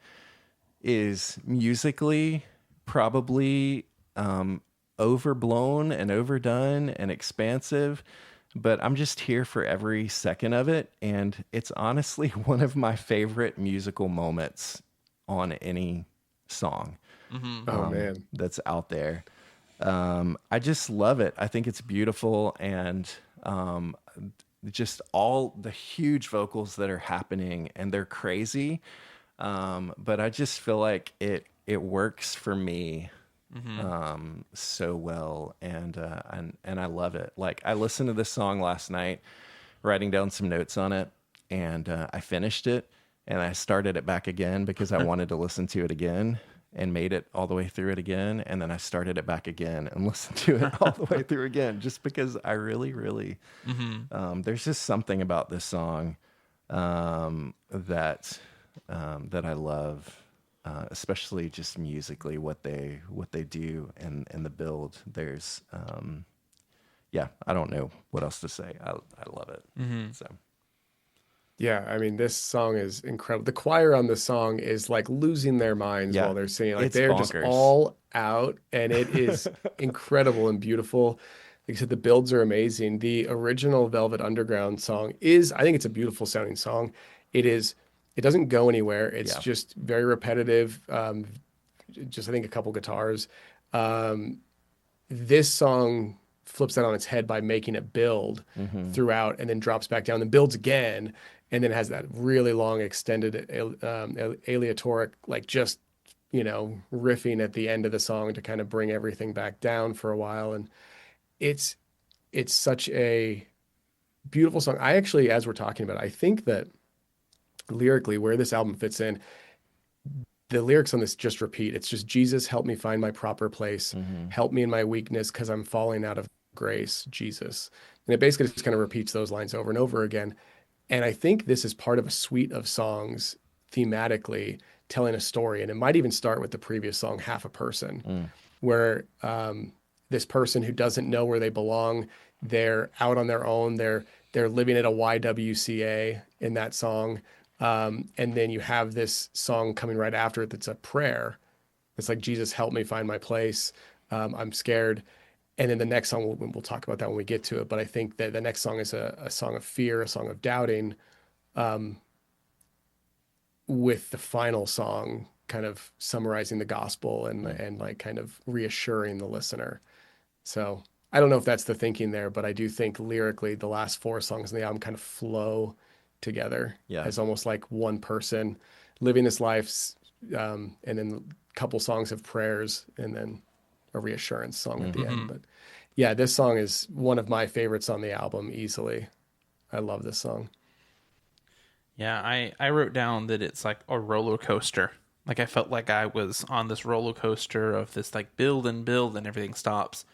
is musically probably overblown and overdone and expansive, but I'm just here for every second of it. And it's honestly one of my favorite musical moments on any song Oh man. that's out there. I just love it. I think it's beautiful. And just all the huge vocals that are happening, and they're crazy. But I just feel like it works for me so well, and I love it. Like, I listened to this song last night, writing down some notes on it, and I finished it, and I started it back again because I wanted to listen to it again, and made it all the way through it again, and then I started it back again and listened to it all the way through again, just because I really, really, there's just something about this song that I love. Especially just musically, what they do and the build. There's I don't know what else to say. I love it. So Yeah, I mean, this song is incredible. The choir on this song is like losing their minds Yeah, while they're singing. Like, it's they're just bonkers. all out, and it is incredible and beautiful. Like I said, the builds are amazing. The original Velvet Underground song is, I think it's a beautiful sounding song. It doesn't go anywhere. It's Yeah. just very repetitive. Just, I think, a couple guitars. This song flips that on its head by making it build throughout and then drops back down and builds again. And then has that really long extended aleatoric, like just, riffing at the end of the song to kind of bring everything back down for a while. And it's such a beautiful song. I actually, as we're talking about it, I think that lyrically where this album fits in, the lyrics on this just repeat. It's just, Jesus, help me find my proper place. Help me in my weakness because I'm falling out of grace, Jesus. And it basically just kind of repeats those lines over and over again. And I think this is part of a suite of songs thematically telling a story. And it might even start with the previous song, Half a Person, where this person who doesn't know where they belong, they're out on their own. They're living at a YWCA in that song. And then you have this song coming right after it that's a prayer. It's like, Jesus, help me find my place. I'm scared. And then the next song, we'll talk about that when we get to it. But I think that the next song is a song of fear, a song of doubting, with the final song kind of summarizing the gospel and like kind of reassuring the listener. So I don't know if that's the thinking there, but I do think lyrically the last four songs in the album kind of flow together as almost like one person living this life, and then a couple songs of prayers and then a reassurance song at the end. But yeah, this song is one of my favorites on the album easily. I love this song. Yeah, I wrote down that it's like a roller coaster. Like I felt like I was on this roller coaster of this like build and everything stops.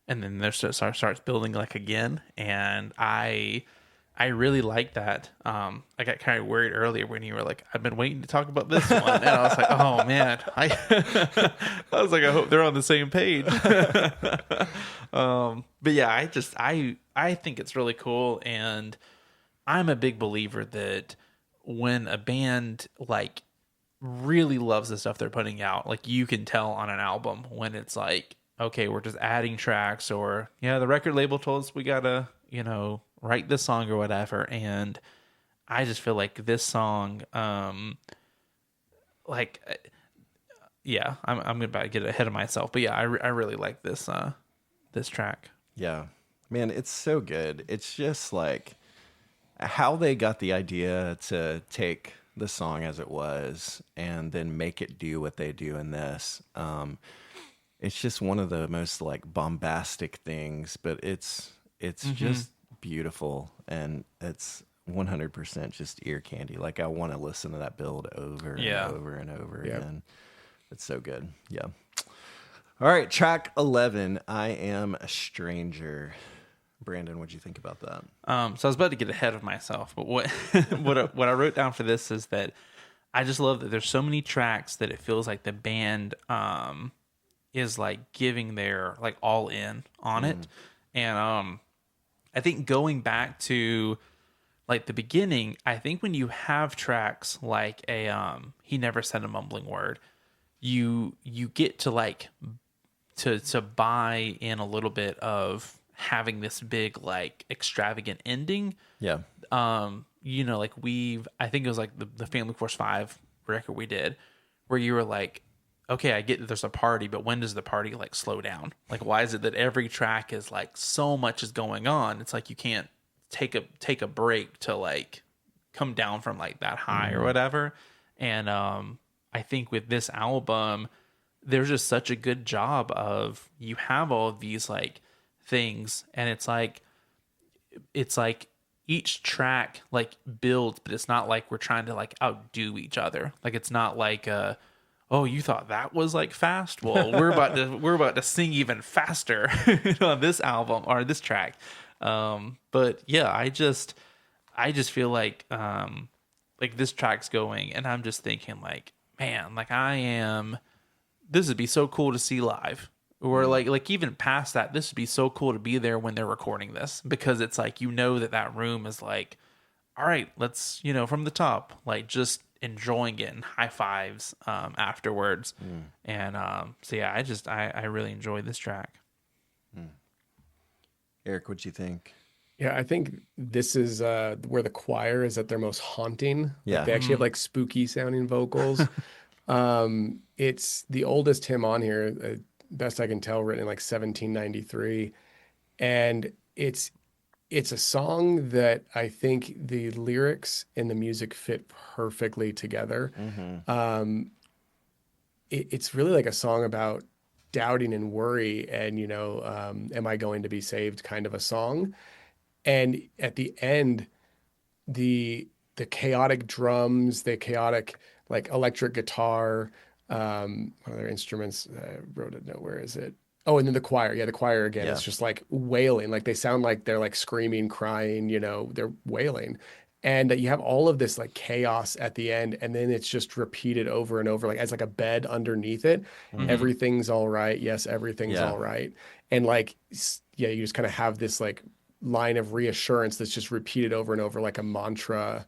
And then there starts building like again. And I really like that. I got kind of worried earlier when you were like, I've been waiting to talk about this one. And I was like, oh man. I was like, I hope they're on the same page. But yeah, I think it's really cool. And I'm a big believer that when a band like really loves the stuff they're putting out, like you can tell on an album when it's like, okay, we're just adding tracks, or the record label told us we gotta, write this song or whatever. And I just feel like this song, I'm about to get ahead of myself, but yeah, I really like this track. Yeah, man, it's so good. It's just like how they got the idea to take the song as it was and then make it do what they do in this. It's just one of the most like bombastic things, but it's just beautiful, and it's 100% just ear candy. Like I want to listen to that build over and over and over again. It's so good. Yeah. All right, track 11, I Am a Stranger. Brandon, what'd you think about that? So I was about to get ahead of myself, but what what I wrote down for this is that I just love that there's so many tracks that it feels like the band is like giving their like all in on it. And I think going back to like the beginning, I think when you have tracks like He Never Said a Mumbling Word, you get to like to buy in a little bit of having this big like extravagant ending. Yeah. Like I think it was like the Family Force 5 record we did, where you were like, okay, I get that there's a party, but when does the party like slow down? Like, why is it that every track is like so much is going on? It's like you can't take a break to like come down from like that high or whatever. And I think with this album, there's just such a good job of you have all of these like things, and it's like each track like builds, but it's not like we're trying to like outdo each other. Like it's not like oh, you thought that was like fast? Well, we're about to sing even faster on this album or this track. But yeah, I just feel like this track's going, and I'm just thinking like, man, like this would be so cool to see live. Or like even past that, this would be so cool to be there when they're recording this, because it's like, that room is like, all right, let's, from the top, like just enjoying it and high fives afterwards. And so yeah, I really enjoyed this track. Eric, what'd you think? Yeah, I think this is where the choir is at their most haunting. Yeah. Like they actually have like spooky sounding vocals. It's the oldest hymn on here, best I can tell, written in like 1793. And it's a song that I think the lyrics and the music fit perfectly together. It's really like a song about doubting and worry and, am I going to be saved kind of a song. And at the end, the chaotic drums, the chaotic like electric guitar, what other instruments? I wrote a note. Where is it? Oh, and then the choir. Yeah, the choir again. Yeah. It's just like wailing. Like they sound like they're like screaming, crying, they're wailing. And you have all of this like chaos at the end, and then it's just repeated over and over, like as like a bed underneath it. Everything's all right. Yes, everything's all right. And like, yeah, you just kind of have this like line of reassurance that's just repeated over and over like a mantra,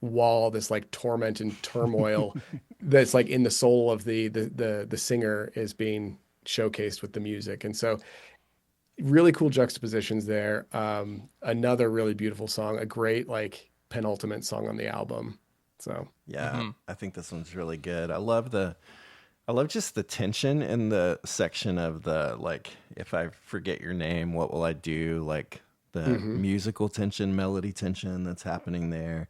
while this like torment and turmoil that's like in the soul of the singer is being showcased with the music. And so really cool juxtapositions there. Another really beautiful song, a great like penultimate song on the album. So Yeah, I think this one's really good. I love just the tension in the section of the like, if I forget your name, what will I do? Like the musical tension, melody tension that's happening there.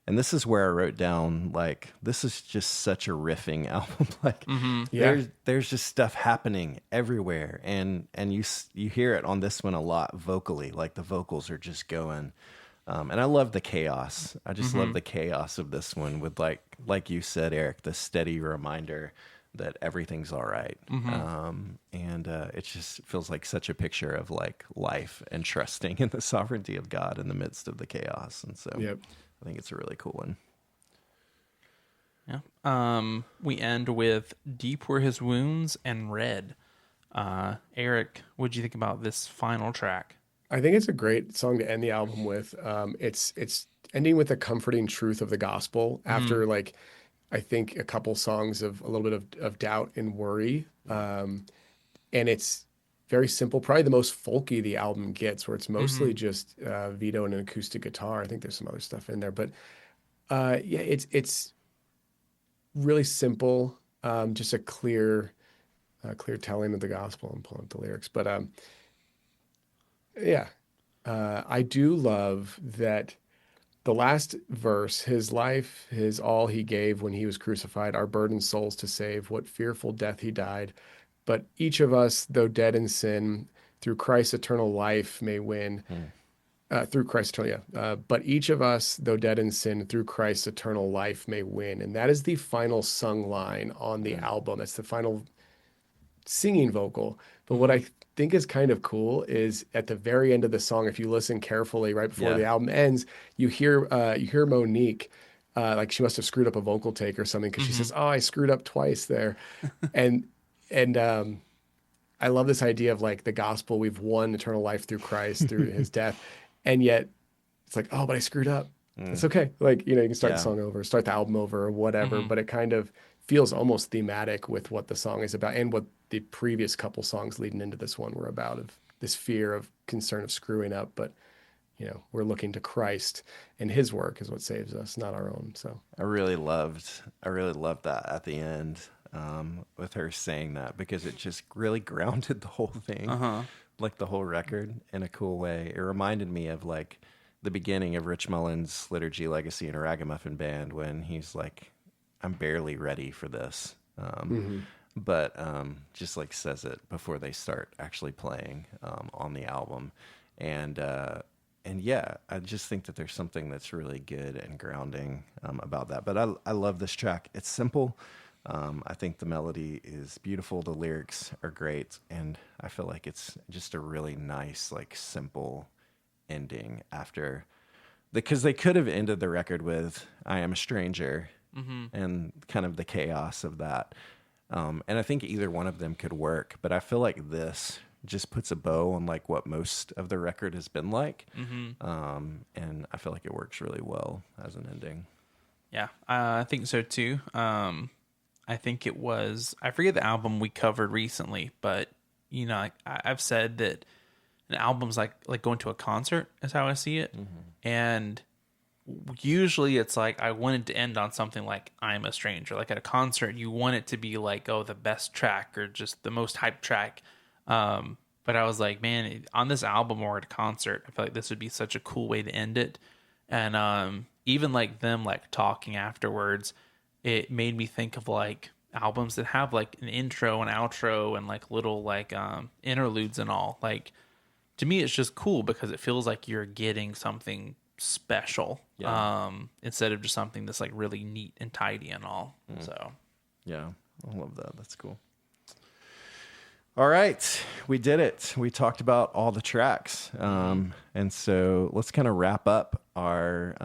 And this is where I wrote down like, this is just such a riffing album. Like there's just stuff happening everywhere, and you hear it on this one a lot vocally. Like the vocals are just going. And I love the chaos. I just love the chaos of this one with like you said, Eric, the steady reminder that everything's all right. And it just feels like such a picture of like life and trusting in the sovereignty of God in the midst of the chaos. And so I think it's a really cool one. Yeah. We end with Deep Were His Wounds and Red. Eric, what'd you think about this final track? I think it's a great song to end the album with. It's ending with the comforting truth of the gospel after like I think a couple songs of a little bit of doubt and worry. And it's very simple, probably the most folky the album gets, where it's mostly just Vito and an acoustic guitar. I think there's some other stuff in there, but yeah, it's really simple, just a clear telling of the gospel. I'm pulling up the lyrics, but yeah, I do love that the last verse, his life, his all he gave when he was crucified, our burdened souls to save, what fearful death he died. But each of us, though dead in sin, through Christ's eternal life may win. Through Christ, but each of us, though dead in sin, through Christ's eternal life may win. And that is the final sung line on the album. It's the final singing vocal. But what I think is kind of cool is at the very end of the song, if you listen carefully right before the album ends, you hear Monique, like she must have screwed up a vocal take or something, because she says, "Oh, I screwed up twice there," and I love this idea of like the gospel. We've won eternal life through Christ, through his death, and yet it's like, oh, but I screwed up. It's okay. Like, you can start the song over, start the album over, or whatever. But it kind of feels almost thematic with what the song is about and what the previous couple songs leading into this one were about, of this fear of concern of screwing up. But, we're looking to Christ, and his work is what saves us, not our own. So I really loved that at the end, with her saying that, because it just really grounded the whole thing, like the whole record in a cool way. It reminded me of like the beginning of Rich Mullins' Liturgy, Legacy, and a Ragamuffin Band, when he's like, I'm barely ready for this. But just like says it before they start actually playing on the album. And yeah, I just think that there's something that's really good and grounding about that. But I love this track. It's simple. I think the melody is beautiful. The lyrics are great. And I feel like it's just a really nice, like simple ending after, because they could have ended the record with I Am a Stranger and kind of the chaos of that. And I think either one of them could work, but I feel like this just puts a bow on like what most of the record has been like. And I feel like it works really well as an ending. Yeah, I think so too. I think it was, I forget the album we covered recently, but I've said that an album's like going to a concert is how I see it. And usually it's like, I wanted to end on something like I'm a Stranger. Like at a concert, you want it to be like, oh, the best track or just the most hyped track. But I was like, man, on this album or at a concert, I feel like this would be such a cool way to end it. And even like them like talking afterwards, it made me think of like albums that have like an intro and outro and like little like interludes and all. Like to me, it's just cool because it feels like you're getting something special instead of just something that's like really neat and tidy and all. So yeah, I love that. That's cool. All right, we did it. We talked about all the tracks, and so let's kind of wrap up our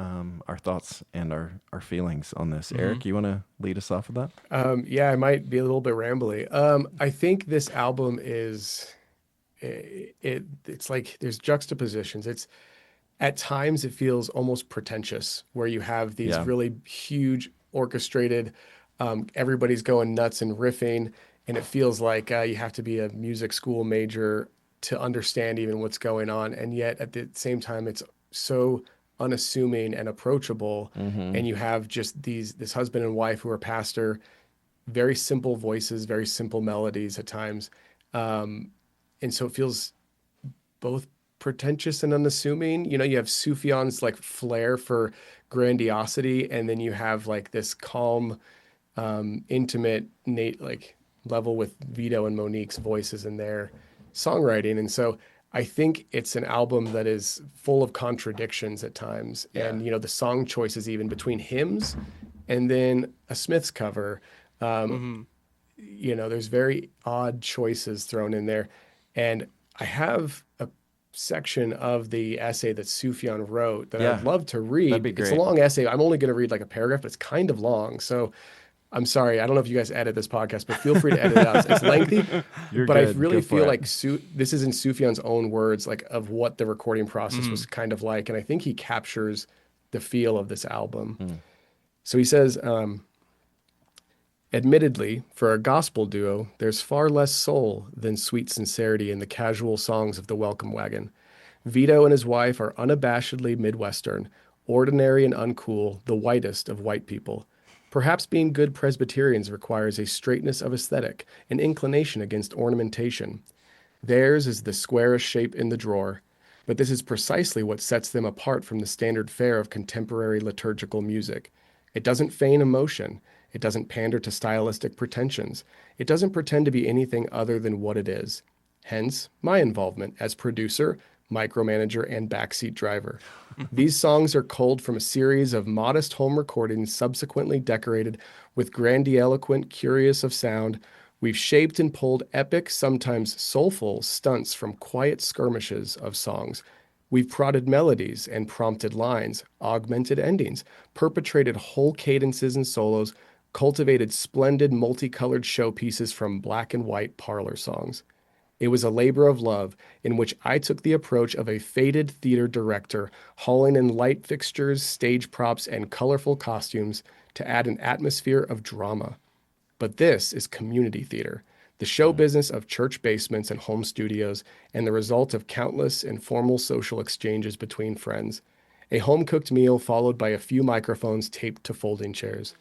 thoughts and our feelings on this. Eric, you want to lead us off with that? Yeah, I might be a little bit rambly. I think this album is it's like there's juxtapositions. It's at times it feels almost pretentious, where you have these really huge orchestrated, everybody's going nuts and riffing. and it feels like you have to be a music school major to understand even what's going on. And yet at the same time, it's so unassuming and approachable. And you have just this husband and wife who are pastor, very simple voices, very simple melodies at times. And so it feels both pretentious and unassuming. You know, you have Sufjan's like flair for grandiosity, and then you have like this calm, intimate, like level with Vito and Monique's voices in their songwriting. And so I think it's an album that is full of contradictions at times. And, you know, the song choices, even between hymns and then a Smiths cover, you know, there's very odd choices thrown in there. And I have a section of the essay that Sufjan wrote that I'd love to read. That'd be It's a great. long essay. I'm only going to read like a paragraph, but it's kind of long. So I'm sorry. I don't know if you guys edit this podcast, but feel free to edit it out. It's lengthy, but I good. really Go for feel it. like this is in Sufjan's own words, like of what the recording process was kind of like. And I think he captures the feel of this album. So he says, admittedly, for a gospel duo, there's far less soul than sweet sincerity in the casual songs of the Welcome Wagon. Vito and his wife are unabashedly Midwestern, ordinary and uncool, the whitest of white people. Perhaps being good Presbyterians requires a straightness of aesthetic, an inclination against ornamentation. Theirs is the squarest shape in the drawer, but this is precisely what sets them apart from the standard fare of contemporary liturgical music. It doesn't feign emotion. It doesn't pander to stylistic pretensions. It doesn't pretend to be anything other than what it is. Hence, my involvement as producer, micromanager, and backseat driver. These songs are culled from a series of modest home recordings subsequently decorated with grandiloquent, curious of sound. We've shaped and pulled epic, sometimes soulful stunts from quiet skirmishes of songs. We've prodded melodies and prompted lines, augmented endings, perpetrated whole cadences and solos, cultivated splendid multicolored showpieces from black and white parlor songs. It was a labor of love in which I took the approach of a faded theater director, hauling in light fixtures, stage props, and colorful costumes to add an atmosphere of drama. But this is community theater, the show business of church basements and home studios, and the result of countless informal social exchanges between friends. A home-cooked meal followed by a few microphones taped to folding chairs.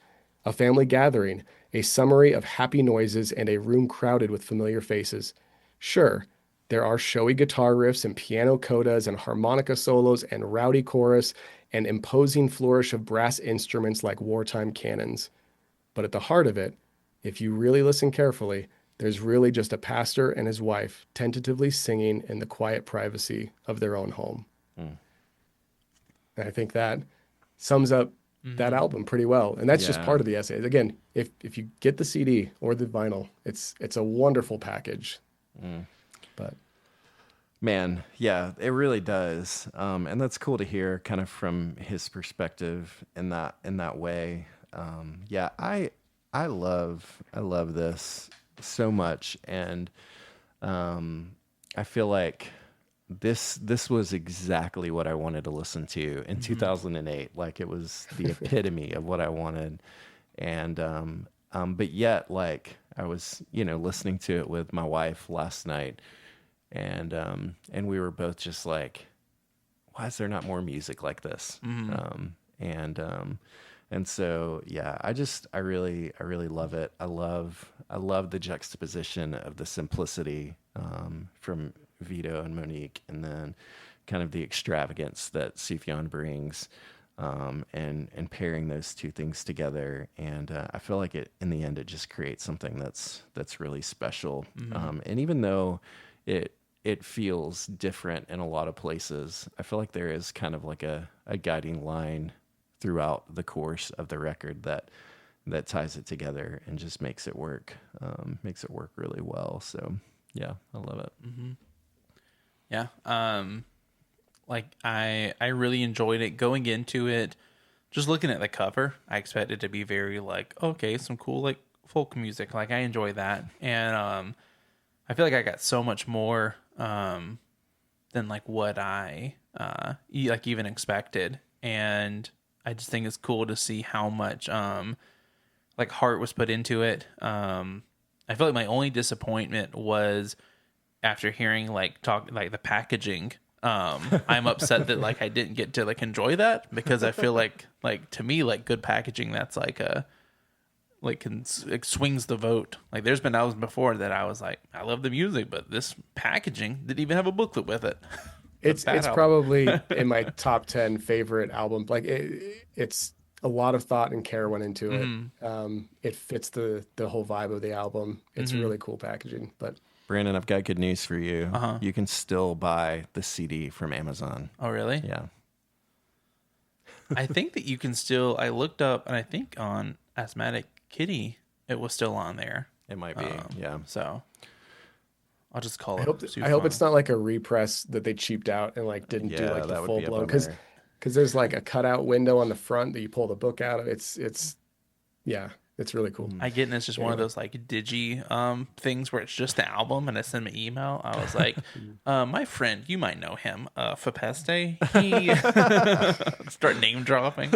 A family gathering, a summary of happy noises, and a room crowded with familiar faces. Sure, there are showy guitar riffs and piano codas and harmonica solos and rowdy chorus and imposing flourish of brass instruments like wartime cannons. But at the heart of it, if you really listen carefully, there's really just a pastor and his wife tentatively singing in the quiet privacy of their own home. And I think that sums up that album pretty well. And that's just Yeah. part of the essay. Again, if you get the CD or the vinyl, it's a wonderful package. But Man, yeah, it really does, and that's cool to hear, kind of from his perspective in that way. Yeah, I love this so much, and I feel like this was exactly what I wanted to listen to in 2008. Like, it was the epitome of what I wanted, and but yet, like, I was listening to it with my wife last night. And we were both just like, why is there not more music like this? And so, yeah, I really love it. I love the juxtaposition of the simplicity from Vito and Monique, and then kind of the extravagance that Sufjan brings, and pairing those two things together. And I feel like in the end, it just creates something that's really special. And even though it feels different in a lot of places, I feel like there is kind of like a guiding line throughout the course of the record that ties it together and just makes it work really well. So yeah, I love it. Yeah. Like I really enjoyed it going into it. Just looking at the cover, I expected it to be very like, okay, some cool like folk music. Like, I enjoy that. And I feel like I got so much more than like what I like even expected. And I just think it's cool to see how much like heart was put into it. I feel like my only disappointment was after hearing like the packaging. I'm upset that like I didn't get to like enjoy that, because I feel like to me, like good packaging, that's like it swings the vote. Like there's been albums before that I was like, I love the music, but this packaging didn't even have a booklet with it. It's album. probably in my top 10 favorite album. Like it's a lot of thought and care went into it. It fits the whole vibe of the album. It's really cool packaging. But Brandon, I've got good news for you. You can still buy the CD from Amazon. Oh, really? Yeah. I think that you can still. I looked up, and I think on Asthmatic Kitty, it was still on there. It might be. Yeah. So I'll just call I it. hope it's not like a repress that they cheaped out and like didn't do Yeah, like the that would full be a blown, bummer. because there's like a cutout window on the front that you pull the book out of. It's yeah, it's really cool. I get, and it's just one of those like digi things where it's just the album, and I send an email. I was like, my friend, you might know him, Fepeste. He start name dropping.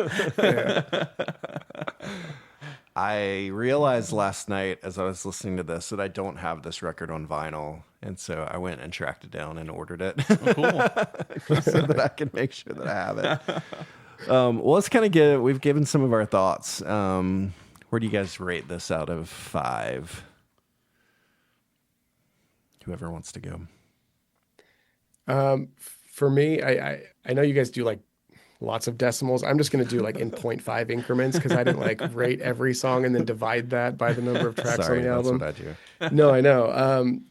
I realized last night as I was listening to this that I don't have this record on vinyl. And so I went and tracked it down and ordered it Cool. so that I can make sure that I have it. Well, let's kind of we've given some of our thoughts. Where do you guys rate this out of 5? Whoever wants to go. For me, I know you guys do like lots of decimals. I'm just going to do like in 0.5 increments, because I didn't like rate every song and then divide that by the number of tracks Sorry, on the album. that's what I do. No, I know.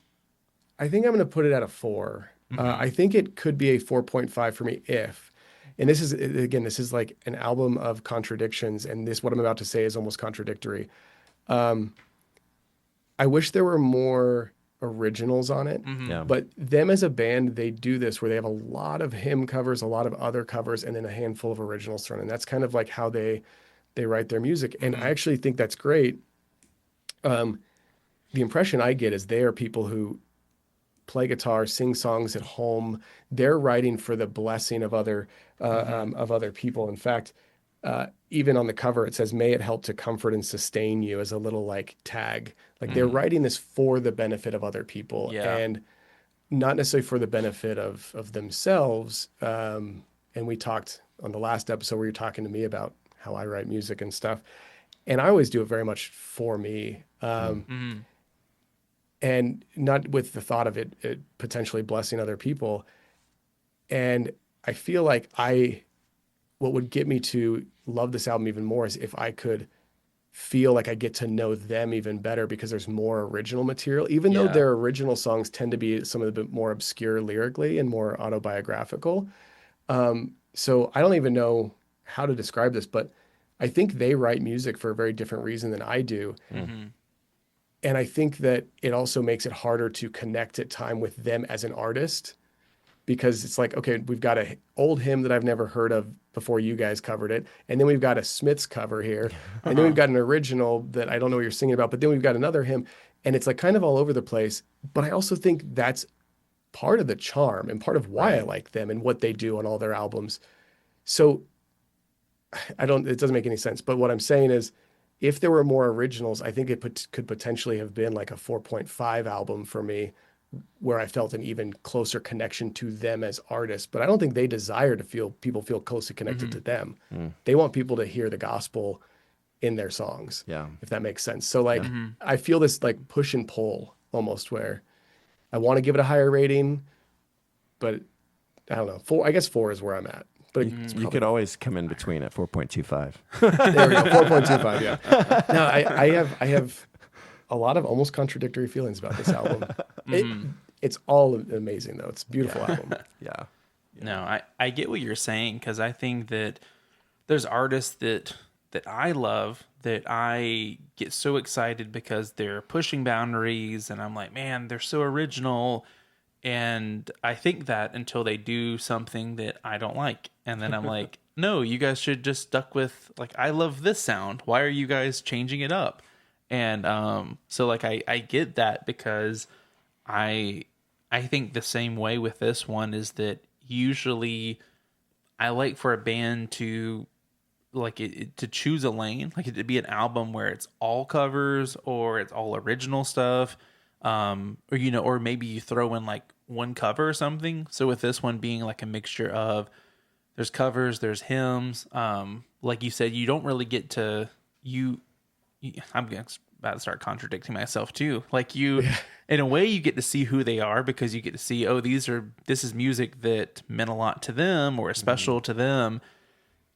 I think I'm going to put it at a 4. I think it could be a 4.5 for me and this is like an album of contradictions, and what I'm about to say is almost contradictory. I wish there were more originals on it, Yeah. but them as a band, they do this where they have a lot of hymn covers, a lot of other covers, and then a handful of originals thrown in. That's kind of like how they write their music, and I actually think that's great. The impression I get is they are people who play guitar, sing songs at home. They're writing for the blessing of other people. In fact, even on the cover, it says, "May it help to comfort and sustain you," as a little like tag. Like they're writing this for the benefit of other people, and not necessarily for the benefit of themselves. And we talked on the last episode where you're talking to me about how I write music and stuff, and I always do it very much for me. And not with the thought of it potentially blessing other people. And I feel like what would get me to love this album even more is if I could feel like I get to know them even better, because there's more original material, even though their original songs tend to be some of the bit more obscure lyrically and more autobiographical. So I don't even know how to describe this, but I think they write music for a very different reason than I do. And I think that it also makes it harder to connect at time with them as an artist, because it's like, okay, we've got an old hymn that I've never heard of before you guys covered it. And then we've got a Smiths cover here. And then we've got an original that I don't know what you're singing about, but then we've got another hymn, and it's like kind of all over the place. But I also think that's part of the charm and part of why I like them and what they do on all their albums. So it doesn't make any sense. But what I'm saying is, if there were more originals, I think it could potentially have been like a 4.5 album for me, where I felt an even closer connection to them as artists. But I don't think they desire to people feel closely connected to them. They want people to hear the gospel in their songs, if that makes sense. So like, I feel this like push and pull almost, where I want to give it a higher rating, but I don't know. 4, I guess 4 is where I'm at. But You could always come in between at 4.25. there we go, 4.25. Yeah. No, I have a lot of almost contradictory feelings about this album. It's all amazing though. It's a beautiful album. Yeah. No, I get what you're saying, because I think that there's artists that I love that I get so excited because they're pushing boundaries, and I'm like, man, they're so original. And I think that until they do something that I don't like. And then I'm like, no, you guys should just stuck with, like, I love this sound. Why are you guys changing it up? And so like I get that, because I think the same way with this one is that usually I like for a band to like to choose a lane, like it to be an album where it's all covers or it's all original stuff, or or maybe you throw in like one cover or something. So with this one being like a mixture of there's covers, there's hymns. Like you said, you don't really get to I'm about to start contradicting myself too. Like in a way, you get to see who they are because you get to see, oh, this is music that meant a lot to them or is special to them.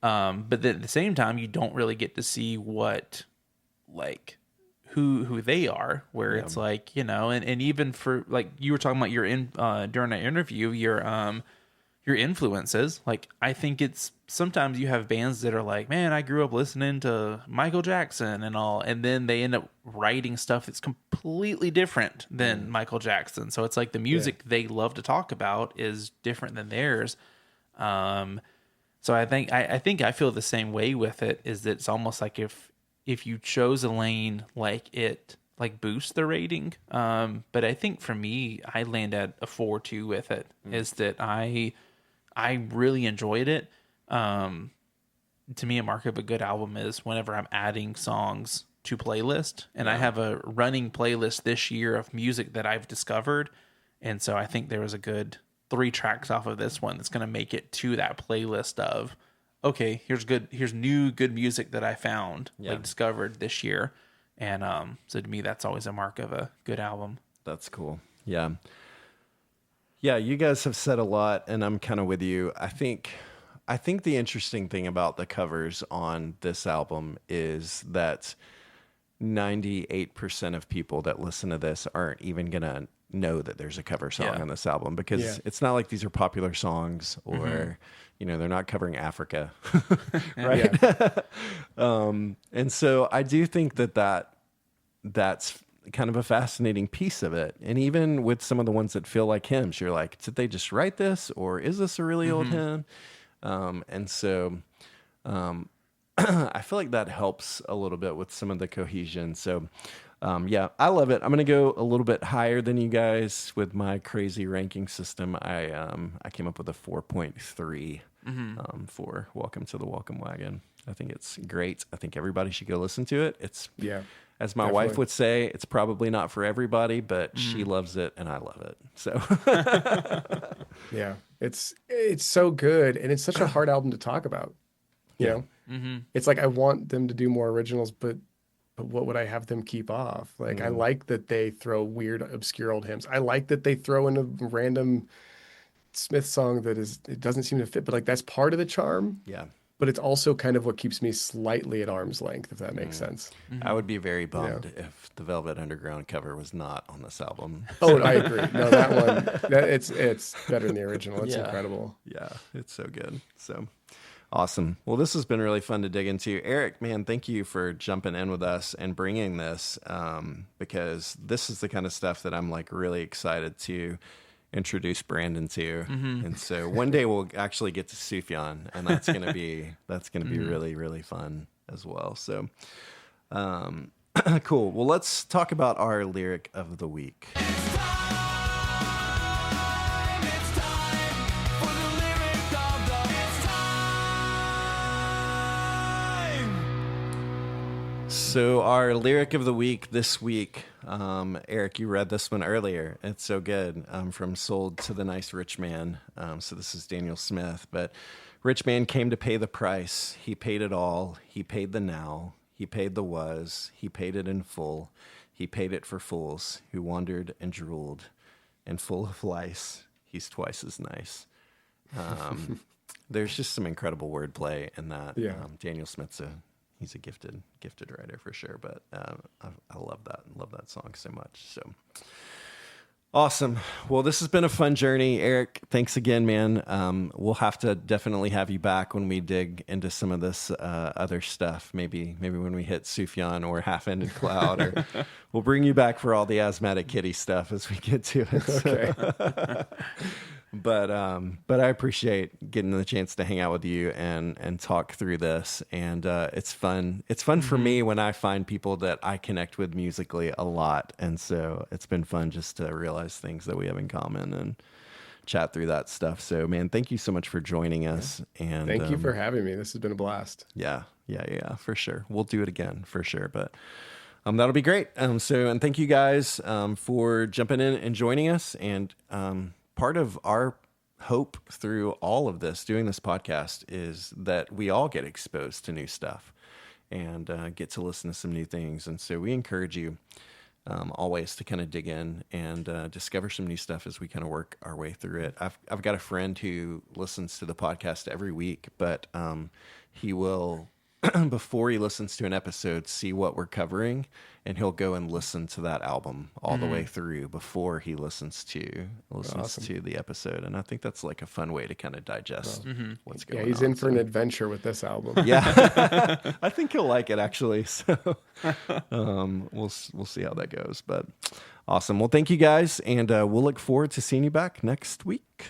But then at the same time, you don't really get to see what, like, who they are. Where it's like, and even for like you were talking about during that interview, your influences. Like, I think it's sometimes you have bands that are like, man, I grew up listening to Michael Jackson and all, and then they end up writing stuff that's completely different than Michael Jackson. So it's like the music they love to talk about is different than theirs. So I think I feel the same way with it. Is that it's almost like if you chose a lane, like it like boosts the rating. But I think for me, I land at a 4.2 with it. Is that I really enjoyed it. To me, a mark of a good album is whenever I'm adding songs to playlist, and I have a running playlist this year of music that I've discovered. And so I think there was a good 3 tracks off of this one that's going to make it to that playlist of, okay, here's new good music that I found, like discovered this year. And so to me, that's always a mark of a good album. That's cool. Yeah. Yeah, you guys have said a lot, and I'm kind of with you. I think the interesting thing about the covers on this album is that 98% of people that listen to this aren't even going to know that there's a cover song on this album, because it's not like these are popular songs or, they're not covering Africa, right? And so I do think that's kind of a fascinating piece of it. And even with some of the ones that feel like hymns, you're like, did they just write this, or is this a really old hymn? And so I feel like that helps a little bit with some of the cohesion. So I love it. I'm going to go a little bit higher than you guys with my crazy ranking system. I came up with a 4.3 for Welcome to the Welcome Wagon. I think it's great. I think everybody should go listen to it. It's as my wife would say, it's probably not for everybody, but she loves it and I love it. So it's so good, and it's such a hard album to talk about. You know, it's like I want them to do more originals, but what would I have them keep off? Like, I like that they throw weird, obscure old hymns. I like that they throw in a random Smith song it doesn't seem to fit, but like that's part of the charm. Yeah. But it's also kind of what keeps me slightly at arm's length, if that makes sense. I would be very bummed if the Velvet Underground cover was not on this album. Oh, I agree. No, that one, it's better than the original. It's incredible. Yeah, it's so good. So awesome. Well, this has been really fun to dig into. Eric, man, thank you for jumping in with us and bringing this, because this is the kind of stuff that I'm like really excited to introduce Brandon to. And so one day we'll actually get to Sufjan, and that's gonna be really, really fun as well. So cool. Well, let's talk about our lyric of the week. So our lyric of the week this week, Eric, you read this one earlier. It's so good. From Sold to the Nice Rich Man. So this is Daniel Smith. But rich man came to pay the price. He paid it all. He paid the now. He paid the was. He paid it in full. He paid it for fools who wandered and drooled. And full of lice, he's twice as nice. There's just some incredible wordplay in that. Daniel Smith's he's a gifted writer for sure, but I love that song so much. So awesome. Well, this has been a fun journey. Eric, thanks again, man. We'll have to definitely have you back when we dig into some of this other stuff. Maybe when we hit Sufjan or Half-Ended Cloud, or we'll bring you back for all the Asthmatic Kitty stuff as we get to it. Okay. But I appreciate getting the chance to hang out with you and talk through this. And it's fun. It's fun for me when I find people that I connect with musically a lot. And so it's been fun just to realize things that we have in common and chat through that stuff. So, man, thank you so much for joining us. And Thank you for having me. This has been a blast. Yeah, for sure. We'll do it again for sure. But that'll be great. And thank you guys for jumping in and joining us. And part of our hope through all of this, doing this podcast, is that we all get exposed to new stuff and get to listen to some new things. And so we encourage you always to kind of dig in and discover some new stuff as we kind of work our way through it. I've got a friend who listens to the podcast every week, but he will, before he listens to an episode, see what we're covering, and he'll go and listen to that album all the way through before he listens to the episode. And I think that's like a fun way to kind of digest what's going on. Yeah, he's in for an adventure with this album. Yeah, I think he'll like it actually. So we'll see how that goes. But awesome. Well, thank you guys, and we'll look forward to seeing you back next week.